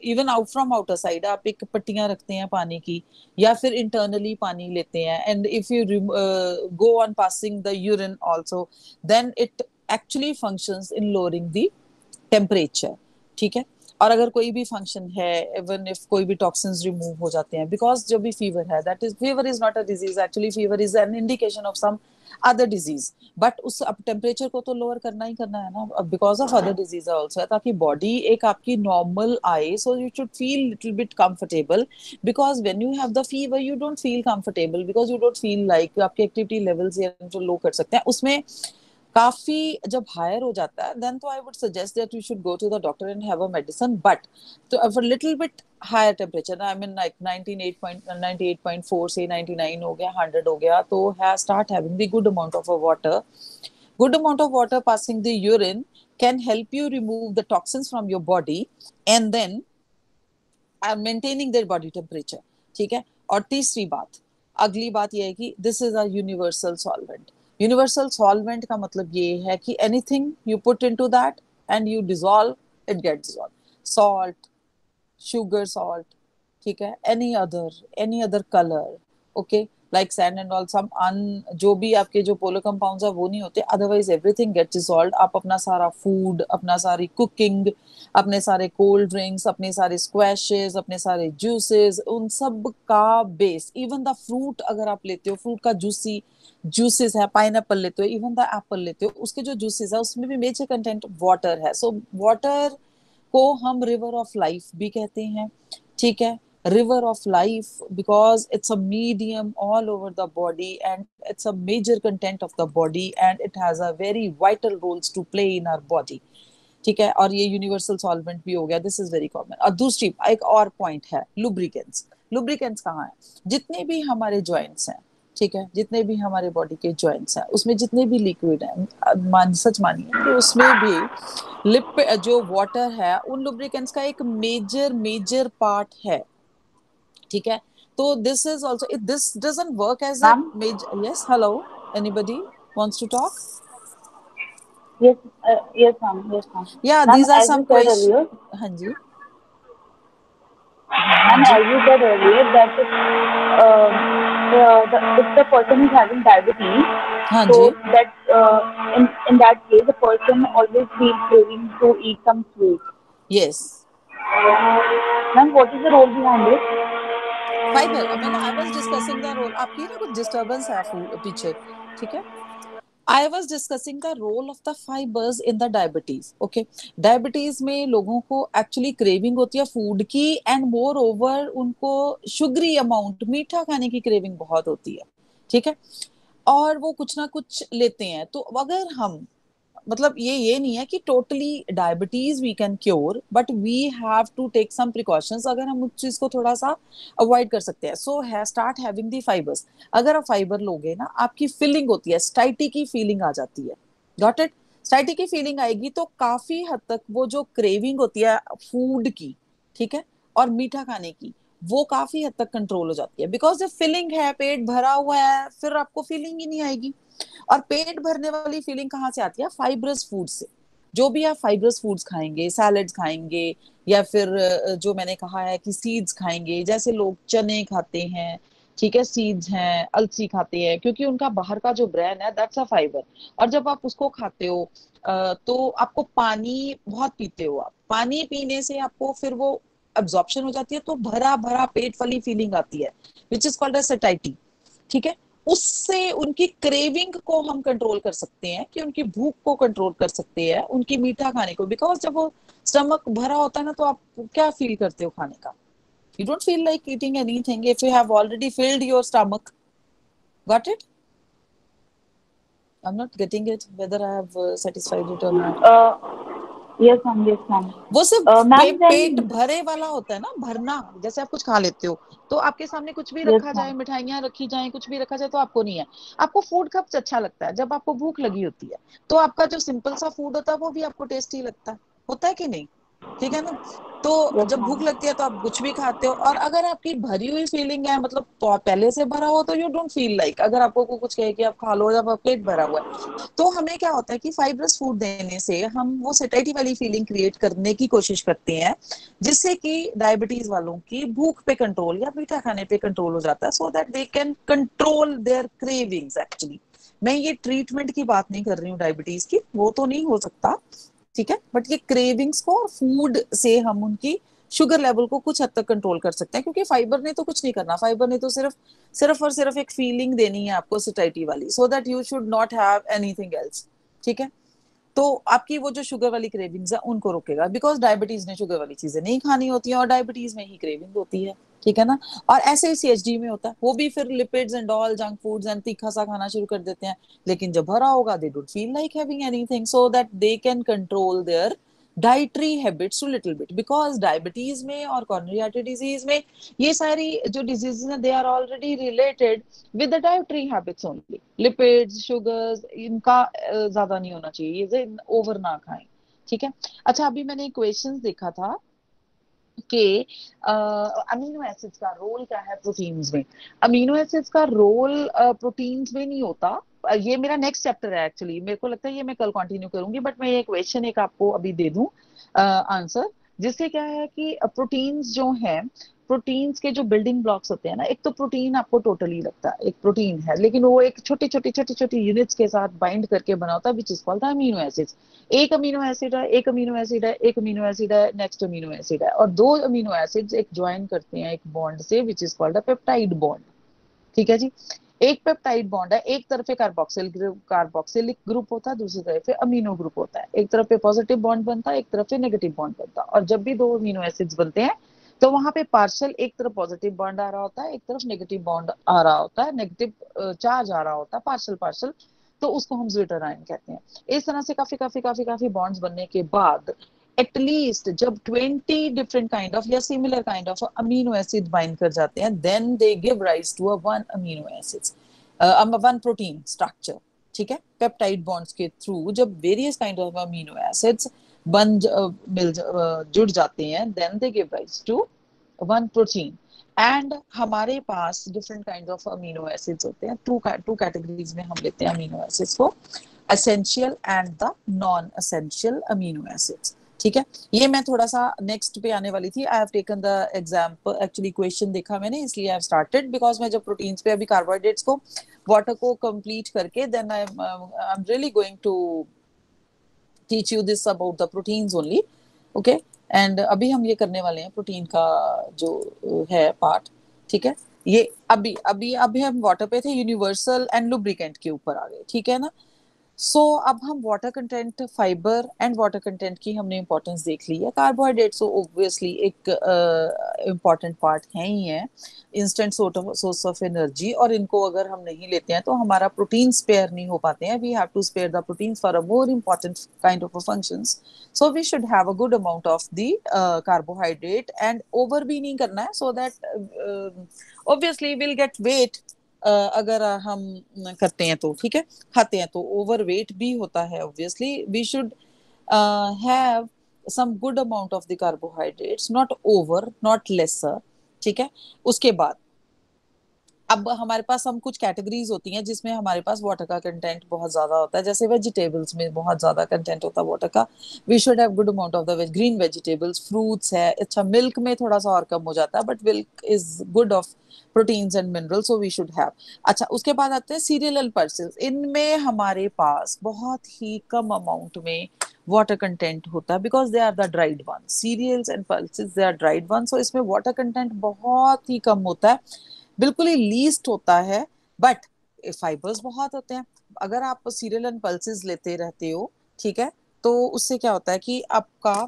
even out from outer side आप एक पट्टियां रखते हैं पानी की, या फिर इंटरनली पानी लेते हैं, and if you go on passing the urine also, then it actually functions in lowering the temperature, ठीक है। और अगर कोई भी फंक्शन है, इवन इफ कोई भी टॉक्सिन्स रिमूव हो जाते हैं, बिकॉज जो भी फीवर है, that is, fever is not a disease, actually fever is an indication of some other disease, but उस अब टेम्परेचर को तो लोअर करना ही करना है ना, because of other disease also है, ताकि बॉडी एक आपकी नॉर्मल आए, so you should feel little bit comfortable, because when you have the fever you don't feel comfortable, because you don't feel like आपके एक्टिविटी लेवल्स जो लो कर सकते हैं उसमें काफी जब हायर हो जाता है, then तो I would suggest that you should go to the doctor and have a medicine, but to have a little bit higher temperature, I mean like 98.4 से 99 हो गया, 100 हो गया, तो start having the good amount of water. Good amount of water passing the urine can help you remove the toxins from your body, and then maintaining their body temperature, ठीक है। और तीसरी बात, अगली बात ये है कि this is a universal solvent. Universal solvent का मतलब ये है कि anything you put into that and you dissolve, it gets dissolve. Salt, sugar, salt, ठीक है, any other color, okay, like sand and all, some जो भी आपके जो पोलर कंपाउंड्स है वो नहीं होते, अदरवाइज एवरीथिंग गेट्स डिसॉल्व्ड। आप अपना सारा फूड, अपना सारी कुकिंग, अपने सारे कोल्ड ड्रिंक्स, अपने सारे स्क्वैशेस, अपने सारे जूसेस, उन सब का बेस, इवन द फ्रूट अगर आप लेते हो, फ्रूट का जूसेस है, पाइनएप्पल लेते हो, इवन द एप्पल लेते हो, उसके जो जूसेस है उसमें भी मेजर कंटेंट वाटर है। सो वाटर को हम रिवर ऑफ लाइफ भी कहते हैं, ठीक है। River of life because it's a medium all over the body and it's a major content of the body and it has a very vital roles to play in our body, ठीक है। और ये universal solvent भी हो गया, this is very common. और दूसरी एक और पॉइंट है, लुब्रिकेंट्स। लुब्रिकेंट्स कहाँ है? जितने भी हमारे जॉइंट्स हैं, ठीक है, जितने भी हमारे बॉडी के जॉइंट्स हैं, उसमें जितने भी लिक्विड हैं, सच मानिए कि उसमें भी लिप जो वाटर है उन लुब्रिकेंट्स का एक मेजर पार्ट है, ठीक है। तो this is also, this doesn't work as a Ma'am? Major, yes, hello, anybody wants to talk? Yes, yes, ma'am. Yes, ma'am. या Ma'am, these are as some you said question. earlier, हाँ जी, हाँ ma'am, जी, as you said earlier that if the person is having diabetes, हाँ so जी, that in that case, the person always feels craving to eat some sweet. Yes. Ma'am, what is the role behind it? Fibre, I mean I was discussing the role, आपकी ना कुछ disturbance है पीछे, ठीक है। I was discussing the role of the fibers in the diabetes. Okay, diabetes में लोगों को actually craving होती है फूड की, and मोर ओवर उनको शुगरी अमाउंट, मीठा खाने की क्रेविंग बहुत होती है, ठीक है। और वो कुछ ना कुछ लेते हैं, तो अगर हम, मतलब ये नहीं है कि totally diabetes we can cure, but we have to take some precautions, अगर हम उस चीज को थोड़ा सा अवॉइड कर सकते हैं। सो है स्टार्ट हैविंग दी फाइबर्स। अगर आप फाइबर लोगे ना, आपकी फीलिंग होती है, स्टाइटी की फीलिंग आ जाती है, गॉट इट। स्टाइटी की फीलिंग आएगी तो काफी हद तक वो जो क्रेविंग होती है फूड की, ठीक है, और मीठा खाने की, वो काफी हद तक कंट्रोल हो जाती है। बिकॉज जब फीलिंग है, पेट भरा हुआ है, फिर आपको फीलिंग ही नहीं आएगी। और पेट भरने वाली फीलिंग कहाँ से आती है? फाइब्रस फूड से। जो भी आप फाइब्रस फूड्स खाएंगे, सैलेड्स खाएंगे, या फिर जो मैंने कहा है कि सीड्स खाएंगे, जैसे लोग चने खाते हैं, ठीक है, सीड्स हैं, अलसी खाते हैं, क्योंकि उनका बाहर का जो ब्रेन है दैट्स अ फाइबर। और जब आप उसको खाते हो तो आपको पानी बहुत पीते हो, आप पानी पीने से आपको फिर वो अब्जॉर्प्शन हो जाती है, तो भरा भरा पेट वाली फीलिंग आती है, which is called as satisfaction, ठीक है। उससे उनकी क्रेविंग को हम कंट्रोल कर सकते हैं, कि उनकी भूख को कंट्रोल कर सकते हैं, उनकी मीठा खाने को। बिकॉज जब वो स्टमक भरा होता है ना, तो आप क्या फील करते हो खाने का? You don't feel like eating anything if you have already field your stomach, got it? I am not getting it whether I have satisfied it और not. Uh, yes, ma'am. Yes, ma'am. वो सिर्फ Ma'am, पेट then भरे वाला होता है ना, भरना। जैसे आप कुछ खा लेते हो, तो आपके सामने कुछ भी yes, रखा जाए, ma'am. मिठाइयाँ रखी जाए, कुछ भी रखा जाए, तो आपको नहीं है। आपको फूड कब अच्छा लगता है? जब आपको भूख लगी होती है, तो आपका जो सिंपल सा फूड होता है वो भी आपको टेस्टी लगता है, होता है कि नहीं? ठीक है ना। तो Yes, जब भूख ma'am. लगती है तो आप कुछ भी खाते हो, और अगर आपकी भरी हुई फीलिंग है, मतलब पहले से भरा हो, तो यू डोंट फील लाइक, अगर आपको कुछ कहे कि आप खा लो जब आपका पेट भरा हुआ है। तो हमें क्या होता है कि फाइब्रस फूड देने से हम वो सेटेटी वाली फीलिंग क्रिएट करने की कोशिश करते हैं, जिससे कि डायबिटीज वालों की भूख पे कंट्रोल या मीठा खाने पे कंट्रोल हो जाता है, so that they can control there cravings actually. मैं ये ट्रीटमेंट की बात नहीं कर रही हूँ डायबिटीज की, वो तो नहीं हो सकता, ठीक है, बट ये क्रेविंग्स को और फूड से हम उनकी शुगर लेवल को कुछ हद तक कंट्रोल कर सकते हैं, क्योंकि फाइबर ने तो कुछ नहीं करना, फाइबर ने तो सिर्फ सिर्फ और सिर्फ एक फीलिंग देनी है आपको सिटाइटी वाली, so that you should not have anything else, ठीक है। तो आपकी वो जो शुगर वाली क्रेविंग्स है उनको रोकेगा, बिकॉज डायबिटीज ने शुगर वाली चीजें नहीं खानी होती है, और डायबिटीज में ही क्रेविंग होती है, ठीक है ना। और ऐसे ही सीएचडी में होता है, वो भी फिर lipids and all junk foods and तीखा सा खाना शुरू कर देते हैं, लेकिन जब भरा होगा they don't feel like having anything, so that they can control their dietary habits to little bit, because diabetes में और कॉर्नरी आर्टरी डिजीज में ये सारी जो डिजीजेस हैं they are already related with the dietary habits only, lipids sugars इनका ज्यादा नहीं होना चाहिए, ये ओवर ना खाएं, ठीक है। अच्छा, अभी मैंने एक क्वेश्चन देखा था कि अमीनो एसिड्स का रोल क्या है प्रोटीन्स में। अमीनो एसिड्स का रोल प्रोटीन्स में नहीं होता, ये मेरा नेक्स्ट चैप्टर है एक्चुअली, मेरे को लगता है ये मैं कल कंटिन्यू करूंगी, बट मैं ये क्वेश्चन एक आपको अभी दे दूं आंसर, जिससे क्या है कि प्रोटीन्स जो है, प्रोटीन्स के जो बिल्डिंग ब्लॉक्स होते हैं ना, एक तो प्रोटीन आपको टोटली लगता है एक प्रोटीन है, लेकिन वो एक छोटी छोटी यूनिट्स के साथ बाइंड करके बना होता है, which is called amino acids. एक अमीनो एसिड है, एक अमीनो एसिड है, एक अमीनो एसिड है, नेक्स्ट अमीनो एसिड है, और दो अमीनो एसिड्स एक ज्वाइन करते हैं एक बॉन्ड से, विच is called a peptide bond, ठीक है जी। एक पेप्टाइड बॉन्ड है, एक तरफ पे कार्बोक्सिल ग्रुप, कार्बोक्सिलिक ग्रुप होता है, दूसरी तरफ पे अमीनो ग्रुप होता है, एक तरफ पे पॉजिटिव बॉन्ड बनता है, एक तरफ पे नेगेटिव बॉन्ड बनता है, और जब भी दो अमीनो एसिड्स बनते हैं तो वहां पे पार्शियल एक तरफ पॉजिटिव बॉन्ड आ रहा होता है, एक तरफ नेगेटिव बॉन्ड आ रहा होता है, नेगेटिव चार्ज आ रहा होता है, पार्शियल पार्शियल, तो उसको हम ज्विटर आयन कहते हैं। इस तरह से काफी काफी काफी काफी बॉन्ड्स बनने के बाद एटलीस्ट जब 20 डिफरेंट काइंड ऑफ या similar kind of amino acid bind कर जाते हैं, then they give rise to a one amino acids, one protein structure, ठीक है। पेप्टाइड बॉन्ड्स के थ्रू जब various kind of amino acids बन जुड़ जाते हैं, then they give rise to one protein. And हमारे पास different kind of amino acids होते हैं, टू कैटेगरीज में हम लेते हैं अमीनो एसिड्स को, essential and the non essential amino acids, ठीक है। ये मैं थोड़ा सा नेक्स्ट पे आने वाली थी, I have taken the example, actually question देखा मैंने इसलिए आई हैव स्टार्टेड, बिकॉज मैं जब प्रोटीन्स पे अभी कार्बोहाइड्रेट्स को वाटर को कंप्लीट करके then I am really going to teach you this about the proteins only, okay. And अभी हम ये करने वाले हैं प्रोटीन का जो है पार्ट, ठीक है। ये अभी अभी अभी हम वाटर पे थे, यूनिवर्सल एंड लुब्रिकेंट के ऊपर आ गए, ठीक है ना। सो अब हम water content, fibre and water content की हमने इंपॉर्टेंस देख ली है। कार्बोहाइड्रेट्स तो ऑब्वियसली एक इम्पॉर्टेंट पार्ट है ही है, इंस्टेंट सोर्स ऑफ एनर्जी, और इनको अगर हम नहीं लेते हैं तो हमारा प्रोटीन स्पेयर नहीं हो पाते हैं, we have to spare the protein for a more important kind of functions, so we should have a good amount of the carbohydrate, and over भी नहीं करना है, so that obviously will get weight अगर हम करते हैं तो, ठीक है। खाते हैं तो ओवर वेट भी होता है, obviously we should have some good amount of the carbohydrates, not over not lesser, ठीक है। उसके बाद अब हमारे पास हम कुछ कैटेगरीज होती हैं जिसमें हमारे पास वाटर का कंटेंट बहुत ज्यादा होता है, जैसे वेजिटेबल्स में बहुत ज्यादा कंटेंट होता है वाटर का, we should have good amount of the green vegetables, fruits है, अच्छा मिल्क में थोड़ा सा और कम हो जाता है, but milk is good of proteins and minerals, so we should have. अच्छा, उसके बाद आते हैं सीरियल एंड पल्सेस, इनमें हमारे पास बहुत ही कम अमाउंट में वाटर कंटेंट होता है, because they are the dried one, cereals and pulses they are dried one, so इसमें वाटर कंटेंट बहुत ही कम होता है, बिल्कुल ही लीस्ट होता है, बट फाइबर्स बहुत होते हैं। अगर आप सीरियल एंड पल्सेस लेते रहते हो, ठीक है, तो उससे क्या होता है कि आपका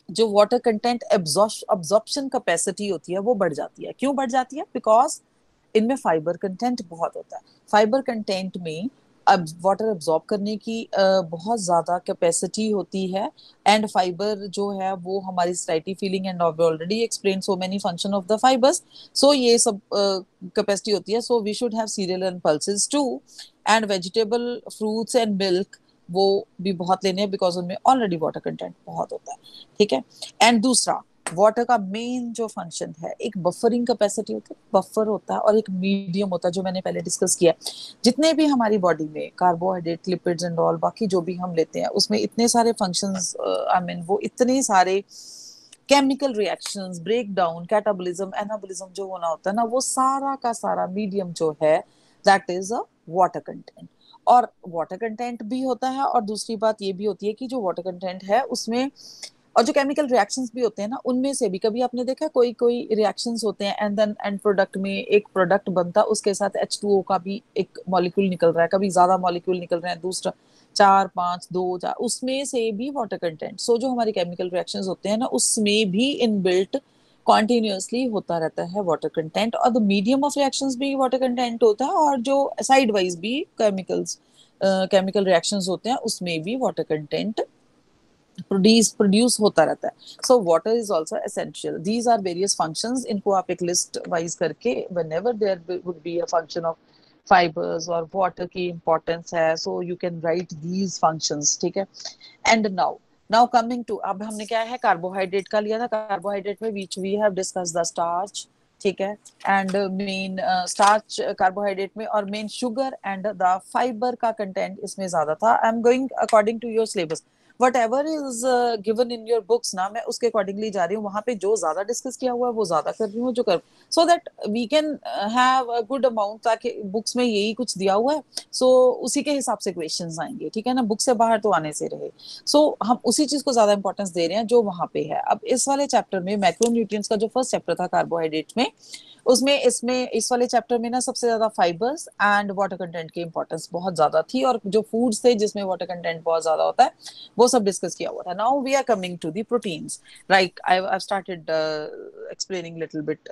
जो वाटर कंटेंट एब्जॉर्प्शन कैपेसिटी होती है वो बढ़ जाती है। क्यों बढ़ जाती है? बिकॉज इनमें फाइबर कंटेंट बहुत होता है, फाइबर कंटेंट में अब वाटर एब्जॉर्ब करने की बहुत ज्यादा कैपेसिटी होती है, एंड फाइबर जो है वो हमारी satiety feeling, and already explain so many function of the fibres, सो ये सब कैपेसिटी होती है, so we should have cereal and pulses too, and vegetable fruits and milk वो भी बहुत लेने हैं बिकॉज उनमें ऑलरेडी वाटर कंटेंट बहुत होता है, ठीक है। एंड दूसरा, वाटर का मेन जो फंक्शन है, एक बफरिंग कैपेसिटी होती है, बफर होता है, और एक मीडियम होता है जो मैंने पहले डिस्कस किया। जितने भी हमारी बॉडी में कार्बोहाइड्रेट, लिपिड्स एंड ऑल, बाकी जो भी हम लेते हैं उसमें इतने सारे फंक्शंस, आई मीन वो इतने सारे chemical reactions, break down, catabolism, anabolism जो होना होता है ना, वो सारा का सारा मीडियम जो है that is a water content. और वाटर कंटेंट भी होता है, और दूसरी बात ये भी होती है कि जो वाटर कंटेंट है उसमें, और जो केमिकल रिएक्शंस भी होते हैं ना, उनमें से भी कभी आपने देखा कोई कोई रिएक्शंस होते हैं एंड देन एंड प्रोडक्ट में एक प्रोडक्ट बनता है, उसके साथ H2O का भी एक मॉलिक्यूल निकल रहा है, कभी ज्यादा मॉलिक्यूल निकल रहे हैं, दूसरा 4 5 2 4, उसमें से भी वाटर कंटेंट। सो जो हमारी केमिकल रिएक्शंस होते हैं ना, उसमें भी इनबिल्ट कॉन्टिन्यूसली होता रहता है वाटर कंटेंट, और द मीडियम ऑफ रिएक्शंस भी वाटर कंटेंट होता है, और जो साइड वाइज भी केमिकल रिएक्शंस होते हैं उसमें भी वाटर कंटेंट प्रोड्यूस होता रहता है। So water is also essential. These are various functions, इनको आप एक लिस्ट वाइज करके whenever there would be a function of fibers और वाटर की इंपॉर्टेंस है, so you can write these functions, ठीक है। एंड नाउ कमिंग टू, अब हमने क्या है, कार्बोहाइड्रेट का लिया था। कार्बोहाइड्रेट में which we have discuss the starch, ठीक है, एंड मेन स्टार्च कार्बोहाइड्रेट में, और main sugar and the fibre का कंटेंट इसमें ज्यादा था। I am going according to your syllabus, whatever is given in your books ना, मैं उसके अकॉर्डिंगली जा रही हूँ, वहां पे जो ज्यादा डिस्कस किया हुआ है वो ज्यादा कर रही हूँ, जो कर, so that we can have a good amount, ताकि बुक्स में यही कुछ दिया हुआ है, सो उसी के हिसाब से क्वेश्चंस आएंगे, ठीक है ना, बुक से बाहर तो आने से रहे। सो हम उसी चीज को ज्यादा इंपॉर्टेंस दे रहे हैं जो वहां पे है। अब इस वाले चैप्टर में मैक्रोन्यूट्रिएंट्स का जो फर्स्ट चैप्टर था कार्बोहाइड्रेट में, उसमें इसमें इस वाले चैप्टर में ना सबसे ज्यादा फाइबर्स एंड वाटर कंटेंट की इंपॉर्टेंस बहुत ज्यादा थी, और जो फूड्स थे जिसमें वाटर कंटेंट बहुत ज्यादा होता है वो सब डिस्कस किया हुआ था। Now we are coming to the proteins, like I started explaining little bit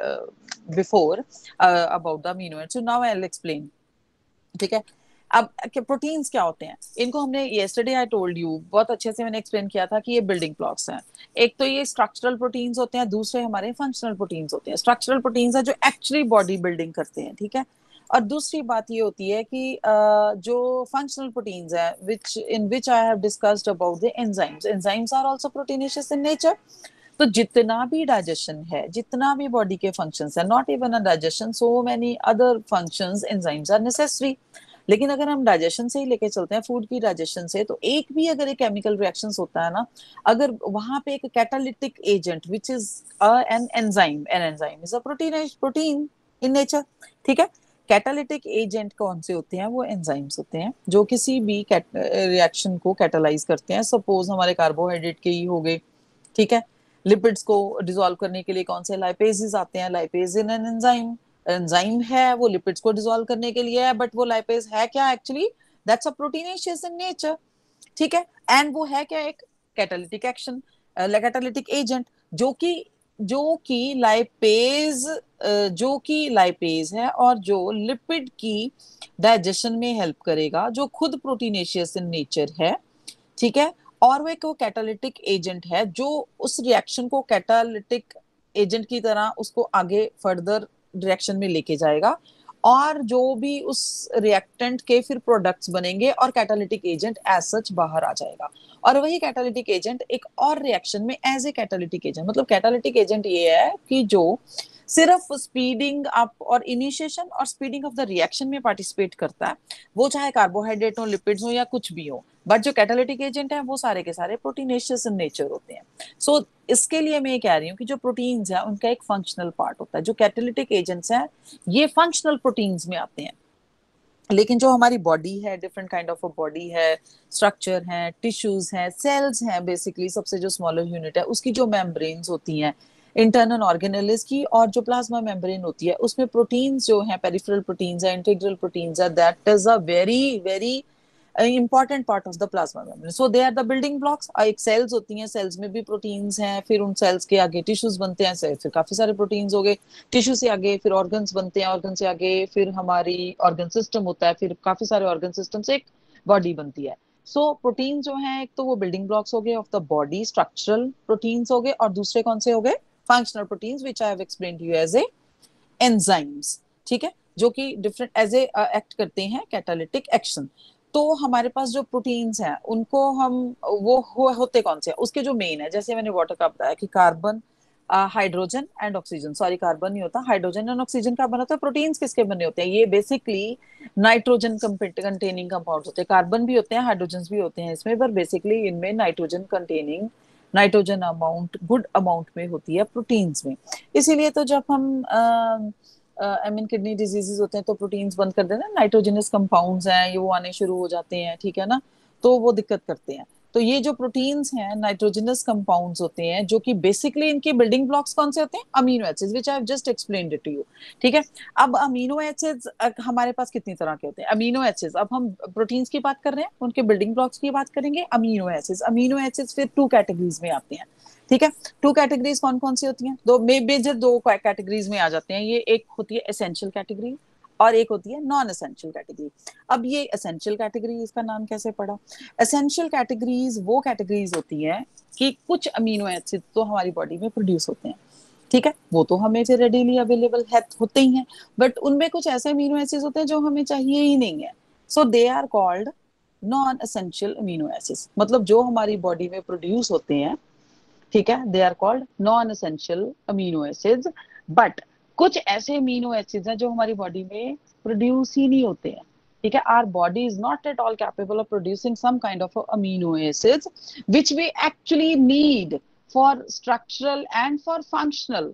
before about the amino acid, so now I will explain, ठीक है। अब प्रोटीन्स क्या होते हैं, इनको हमने येस्टरडे आई टोल्ड यू, बहुत अच्छे से मैंने एक्सप्लेन किया था कि ये बिल्डिंग ब्लॉक्स हैं। एक तो ये स्ट्रक्चरल प्रोटीन्स होते हैं, दूसरे हमारे फंक्शनल प्रोटीन्स होते हैं। स्ट्रक्चरल प्रोटीन्स है जो एक्चुअली बॉडी बिल्डिंग करते हैं, ठीक है। और दूसरी बात ये होती है कि जो फंक्शनल प्रोटीन्स है which in which I have discussed about the enzymes, enzymes are also proteinaceous in nature. तो जितना भी डाइजेशन है, जितना भी बॉडी के फंक्शंस है, not even a digestion, so many other functions, enzymes are necessary. लेकिन अगर हम डाइजेशन से ही लेके चलते हैं, फूड की डाइजेशन से, तो एक भी अगर एक केमिकल रिएक्शंस होता है ना, अगर वहां पे एक catalytic agent which is an enzyme is a protein in nature, ठीक है। कैटालिटिक एजेंट कौन से होते हैं, वो एंजाइम्स होते हैं जो किसी भी रिएक्शन को कैटालाइज करते हैं। सपोज हमारे कार्बोहाइड्रेट के ही हो गए, ठीक है। लिपिड्स को डिसॉल्व करने के लिए कौन से लाइपेजेस आते हैं, lipase in an enzyme, enzyme है वो लिपिड्स को डिसॉल्व करने के लिए है, बट वो लाइपेज है क्या actually, that's a proteinaceous in nature, ठीक है। एंड वो है क्या, एक कैटालिटिक एक्शन, कैटालिटिक एजेंट, जो कि लाइपेज है और जो लिपिड की डाइजेशन में हेल्प करेगा, जो खुद प्रोटीनेशियस इन नेचर है, ठीक है। और वो एक कैटालिटिक एजेंट है जो उस रिएक्शन को कैटालिटिक एजेंट की तरह उसको आगे फर्दर डायरेक्शन में लेके जाएगा, और जो भी उस रिएक्टेंट के फिर प्रोडक्ट्स बनेंगे और कैटालिटिक एजेंट एज सच बाहर आ जाएगा। और वही कैटालिटिक एजेंट एक और रिएक्शन में एज ए कैटालिटिक एजेंट, मतलब कैटालिटिक एजेंट ये है कि जो सिर्फ स्पीडिंग अप और इनिशिएशन और स्पीडिंग ऑफ द रिएक्शन में पार्टिसिपेट करता है, वो चाहे कार्बोहाइड्रेट हो, लिपिड्स हो, या कुछ भी हो, बट जो कैटालिटिक एजेंट है वो सारे के सारे प्रोटीनेशियस इन नेचर होते हैं। सो इसके लिए मैं ये कह रही हूँ कि जो प्रोटीन्स है उनका एक फंक्शनल पार्ट होता है, जो कैटालिटिक एजेंट्स हैं ये फंक्शनल प्रोटीन्स में आते हैं। लेकिन जो हमारी बॉडी है, डिफरेंट काइंड ऑफ बॉडी है, स्ट्रक्चर है, टिश्यूज हैं, सेल्स हैं, बेसिकली सबसे जो स्मॉलर यूनिट है उसकी जो मेम्ब्रेन्स होती हैं इंटरनल ऑर्गेनेल्स की, और जो प्लाज्मा मेम्ब्रेन होती है उसमें प्रोटीन्स जो हैं, पेरिफेरल प्रोटीन्स है, इंटीग्रल प्रोटीन्स है, that is a very very important part of the plasma membrane. So they are the building blocks. एक सेल्स होती हैं, सेल्स में भी प्रोटीन्स हैं, फिर उन सेल्स के आगे टिश्यूज बनते हैं, फिर काफी सारे प्रोटीन्स हो गए, टिश्यू से आगे फिर ऑर्गन्स बनते हैं, ऑर्गन से आगे फिर हमारी ऑर्गन सिस्टम होता है, फिर काफी सारे ऑर्गन सिस्टम से एक बॉडी बनती है। सो प्रोटीन जो है, एक तो वो बिल्डिंग ब्लॉक्स हो गए of the body, structural proteins हो गए, और दूसरे कौन से हो गए, functional proteins which I have explained you as a enzymes, ठीक है, जो कि डिफरेंट एज ए एक्ट करते हैं कैटालिटिक एक्शन। तो हमारे पास जो प्रोटीन्स हैं उनको हम होते कौन से हैं, उसके जो मेन है, जैसे मैंने वाटर का बताया कि carbon, hydrogen and oxygen, sorry carbon नहीं होता, हाइड्रोजन एंड ऑक्सीजन का बना होता है। प्रोटीन्स किसके बने होते हैं, ये बेसिकली नाइट्रोजन कंटेनिंग कंपाउंड्स होते हैं। कार्बन भी होते हैं, हाइड्रोजन भी होते हैं इसमें, पर बेसिकली इनमें nitrogen containing, nitrogen amount good amount में होती है प्रोटीन्स में। इसीलिए तो जब हम आई मीन किडनी डिजीजेस होते हैं तो प्रोटीन्स बंद कर देते हैं, नाइट्रोजनस कंपाउंड्स हैं ये वो आने शुरू हो जाते हैं, ठीक है ना, तो वो दिक्कत करते हैं। तो ये जो प्रोटीन्स हैं नाइट्रोजनस कंपाउंड्स होते हैं, जो कि बेसिकली इनके बिल्डिंग ब्लॉक्स कौन से होते हैं, amino acids, which I have just explained it to you. ठीक है। अब अमीनो एसिड्स हमारे पास कितनी तरह के होते हैं, अमीनो एसिड्स, अब हम प्रोटीन्स की बात कर रहे हैं, उनके बिल्डिंग ब्लॉक्स की बात करेंगे, अमीनो एसिड्स। अमीनो एसिड्स फिर टू कैटेगरीज में आते हैं, ठीक है। टू कैटेगरीज कौन कौन सी होती हैं, दो मेजर दो कैटेगरीज में आ जाते हैं ये, एक होती है एसेंशियल कैटेगरी और एक होती है नॉन एसेंशियल कैटेगरी। अब ये एसेंशियल कैटेगरी, इसका नाम कैसे पड़ा, एसेंशियल कैटेगरीज वो कैटेगरीज होती है कि कुछ अमीनो एसिड तो हमारी बॉडी में प्रोड्यूस होते हैं, ठीक है, वो तो हमें से रेडीली अवेलेबल है, होते ही हैं, बट उनमें कुछ ऐसे अमीनो एसिड्स होते हैं जो हमें चाहिए ही नहीं है, so they are called non essential amino acids. मतलब जो हमारी बॉडी में प्रोड्यूस होते हैं, ठीक है, they are called non essential amino acids. But कुछ ऐसे अमीनो एसिड्स हैं जो हमारी बॉडी में प्रोड्यूस ही नहीं होते हैं, ठीक है। Our body is not at all capable of producing some kind of amino acids which we actually need for structural and for functional,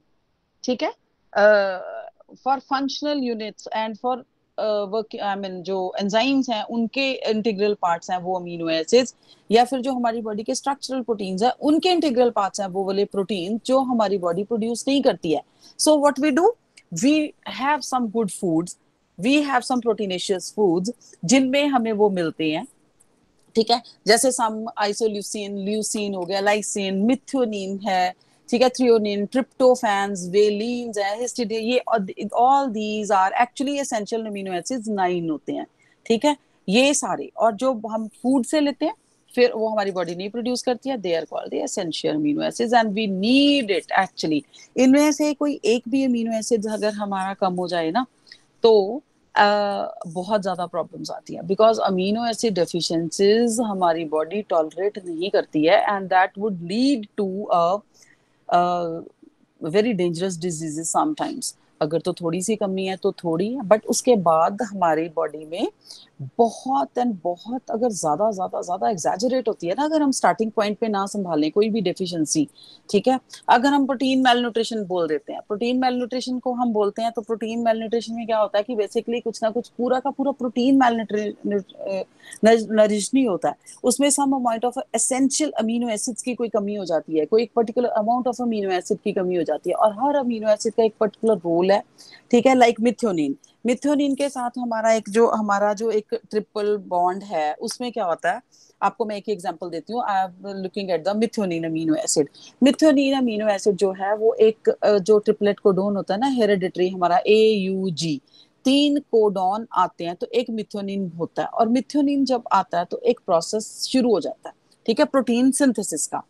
ठीक है, for functional units and for work, I mean जो enzymes हैं उनके integral parts हैं वो amino acids, या फिर जो हमारी बॉडी के स्ट्रक्चरल प्रोटीन्स हैं उनके इंटीग्रल पार्ट्स हैं वो वाले प्रोटीन जो हमारी बॉडी प्रोड्यूस नहीं करती है। So what we do, we have some good foods, we have some proteinaceous foods जिनमें हमें वो मिलते हैं, ठीक है, जैसे सम आइसोल्यूसिन, ल्यूसिन हो गया, लाइसिन, मिथ्योनिन है, ठीक है, थ्रियोनिन, ट्रिप्टोफैन्स, वेलिन्स है, हिस्टिडाइन, ये all these are actually essential amino acids, 9 होते हैं, ठीक है, ये सारे, और जो हम फूड से लेते हैं फिर वो हमारी बॉडी नहीं प्रोड्यूस करती है, they are called the essential amino acids and we need it actually. इनमें से कोई एक भी अमीनो एसिड अगर हमारा कम हो जाए ना तो बहुत ज्यादा प्रॉब्लम्स आती हैं, बिकॉज अमीनो एसिड डेफिशिएंसीज हमारी बॉडी टॉलरेट नहीं करती है and that would lead to very dangerous diseases sometimes. अगर तो थोड़ी सी कमी है तो थोड़ी है, बट उसके बाद हमारी बॉडी में बहुत एंड बहुत, अगर ज्यादा ज्यादा ज्यादा एग्जैजरेट होती है ना, अगर हम स्टार्टिंग पॉइंट पे ना संभालें कोई भी डेफिशिएंसी, ठीक है, अगर हम प्रोटीन मेल न्यूट्रिशन बोल देते हैं, प्रोटीन मेल न्यूट्रिशन को हम बोलते हैं, तो प्रोटीन मेल न्यूट्रिशन में क्या होता है कि बेसिकली कुछ ना कुछ पूरा का पूरा प्रोटीन मेल नरिश नहीं होता है, उसमें some amount of essential amino acids की कोई कमी हो जाती है, कोई एक particular amount of amino acid की कमी हो जाती है, और हर अमीनो एसिड का एक पर्टिकुलर रोल है, ठीक है, लाइक मिथ्योनिन, मिथ्योनिन के साथ हमारा जो एक ट्रिपल बॉन्ड है उसमें क्या होता है, आपको मैं एक एग्जांपल देती हूँ, I am looking at the methionine amino acid. Methionine amino acid जो है वो एक जो ट्रिपलेट कोडोन होता है ना, हेरेडिटरी हमारा AUG, 3 कोडॉन आते हैं तो एक मिथ्योनिन होता है, और मिथ्योनिन जब आता है तो एक प्रोसेस शुरू हो जाता है, ठीक है, प्रोटीन सिंथेसिस का।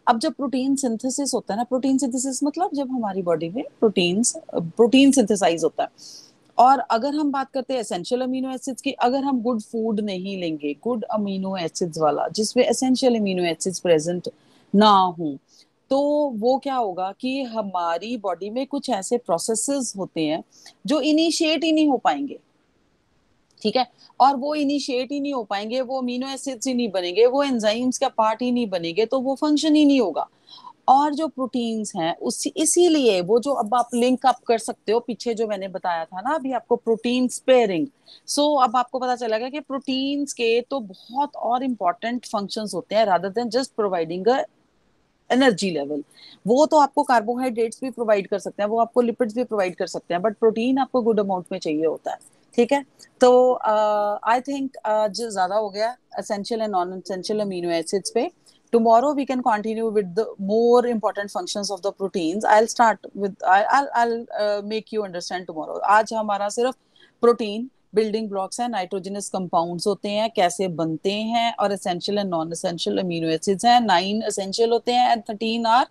अब जब प्रोटीन सिंथेसिस होता है ना, प्रोटीन सिंथेसिस मतलब जब हमारी बॉडी में प्रोटीन सिंथेसाइज होता है। और अगर हम बात करते हैं एसेंशियल अमीनो एसिड्स की, अगर हम गुड फूड नहीं लेंगे, गुड अमीनो एसिड्स वाला जिसमें एसेंशियल अमीनो एसिड्स प्रेजेंट ना हो, तो वो क्या होगा कि हमारी बॉडी में कुछ ऐसे प्रोसेसेस होते हैं जो इनिशिएट ही नहीं हो पाएंगे, ठीक है, और वो इनिशिएट ही नहीं हो पाएंगे, वो अमीनो एसिड्स ही नहीं बनेंगे, वो एंजाइम्स का पार्ट ही नहीं बनेंगे, तो वो फंक्शन ही नहीं होगा। और जो प्रोटीन्स हैं उसी इसीलिए वो जो अब आप लिंक अप कर सकते हो पीछे जो मैंने बताया था ना अभी आपको, प्रोटीन स्पेयरिंग, सो अब आपको पता चलेगा कि प्रोटीन्स के तो बहुत और इंपॉर्टेंट फंक्शंस होते हैं rather than just providing a energy level. वो तो आपको कार्बोहाइड्रेट्स भी प्रोवाइड कर सकते हैं, वो आपको लिपिड्स भी प्रोवाइड कर सकते हैं, बट प्रोटीन आपको गुड अमाउंट में चाहिए होता है, ठीक है। तो आई थिंक जो ज्यादा हो गया essential and non essential amino acids पे। Tomorrow we can continue with the more important functions of the proteins. I'll start with I'll make you understand tomorrow. आज हमारा सिर्फ प्रोटीन बिल्डिंग ब्लॉक्स हैं, nitrogenous compounds होते हैं, कैसे बनते हैं, और essential and non essential amino acids हैं, 9 एसेंशियल होते हैं एंड 13 आर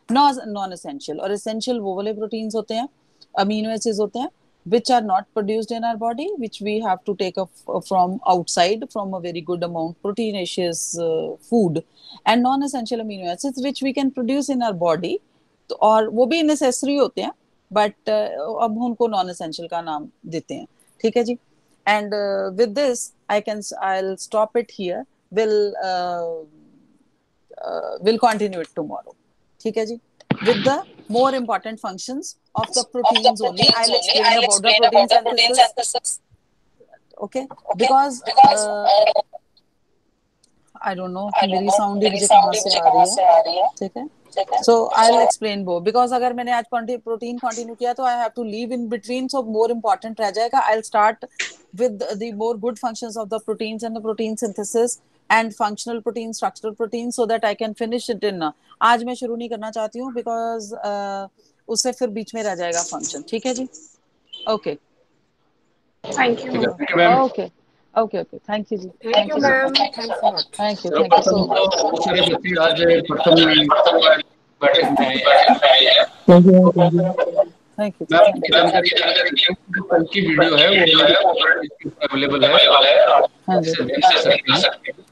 नॉन एसेंशियल। और एसेंशियल वो वाले प्रोटीन्स होते हैं, अमीनो एसिड्स होते हैं which are not produced in our body, which we have to take up from outside, from a very good amount proteinaceous food, and non-essential amino acids which we can produce in our body. तो और वो भी necessary होते हैं, but अब उनको non-essential का नाम देते हैं, ठीक है जी. And with this I'll stop it here. We'll continue it tomorrow, ठीक है जी. With the more important functions of the proteins only, I'll explain about the protein synthesis. Okay, because I don't know मेरी sound ही मुझे कहाँ से आ रही है, ठीक है. So I'll explain both, because अगर मैंने आज protein continue किया तो I have to leave in between, so more important रह जाएगा. I'll start with the more good functions of the proteins and the protein synthesis and functional protein, structural protein, so that I can finish it in. आज मैं शुरू नहीं करना चाहती हूँ because उससे फिर बीच में रह जाएगा function, ठीक है जी. Okay. Thank you. Okay. Okay. Thank you ji. Thank you, ma'am. Thanks a lot. Thank you so much. बहुत सारे बच्चे आज प्रथम बैठक में आए हैं. Thank you. मैं आपकी जानकारी कल की वीडियो है वो अवेलेबल है, हाँ जी. देख सकते हैं.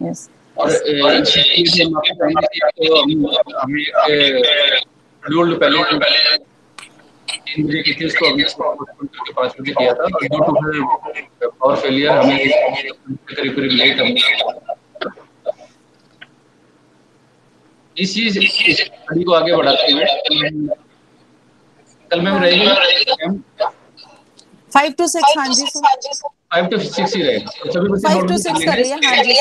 Yes. और इसलिए हम आपको कहेंगे कि हमें शेड्यूल्ड पहले 3 बजे की थी, उसको अभी 5 बजे किया था, और ड्यू टू पावर फेलियर हमें करीब लेट हमने इसी स्टडी को आगे बढ़ाते हुए कल मैम रहेगी 5 to 6. हाँ जी सर. 5 to 6 ही रहेगा. सभी बच्चे 5 to 6 कर लिया.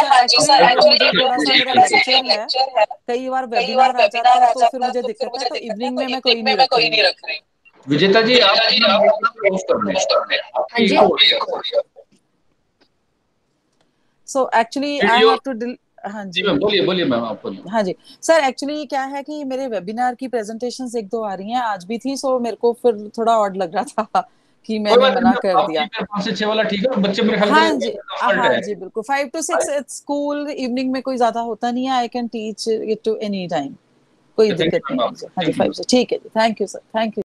हाँ जी सर. एक्चुअली थोड़ा सा मेरा लेक्चर है, कई बार वेबिनार आ जाता है तो फिर मुझे दिक्कत है, तो इवनिंग में मैं कोई नहीं रख रही. विजेता जी आप ऑफ कर दें. So actually I have to हाँ जी बोलिए मैम आप बोलिए. हाँ जी सर. एक्चुअली क्या है कि मेरे वेबिनार की प्रेजेंटेशंस 1-2 आ रही हैं, आज भी थी, सो मेरे को फिर थोड़ा ऑड लग रहा था कि मैंने मना कर दिया. 5 से 6 वाला ठीक है. बच्चे मेरे ख्याल हाँ जी बिल्कुल. 5 to 6 इट्स स्कूल. इवनिंग में कोई ज्यादा होता नहीं है. I can teach it to any time, कोई दिक्कत नहीं है. हाँ जी 5 से ठीक है जी. Thank you sir. Thank you.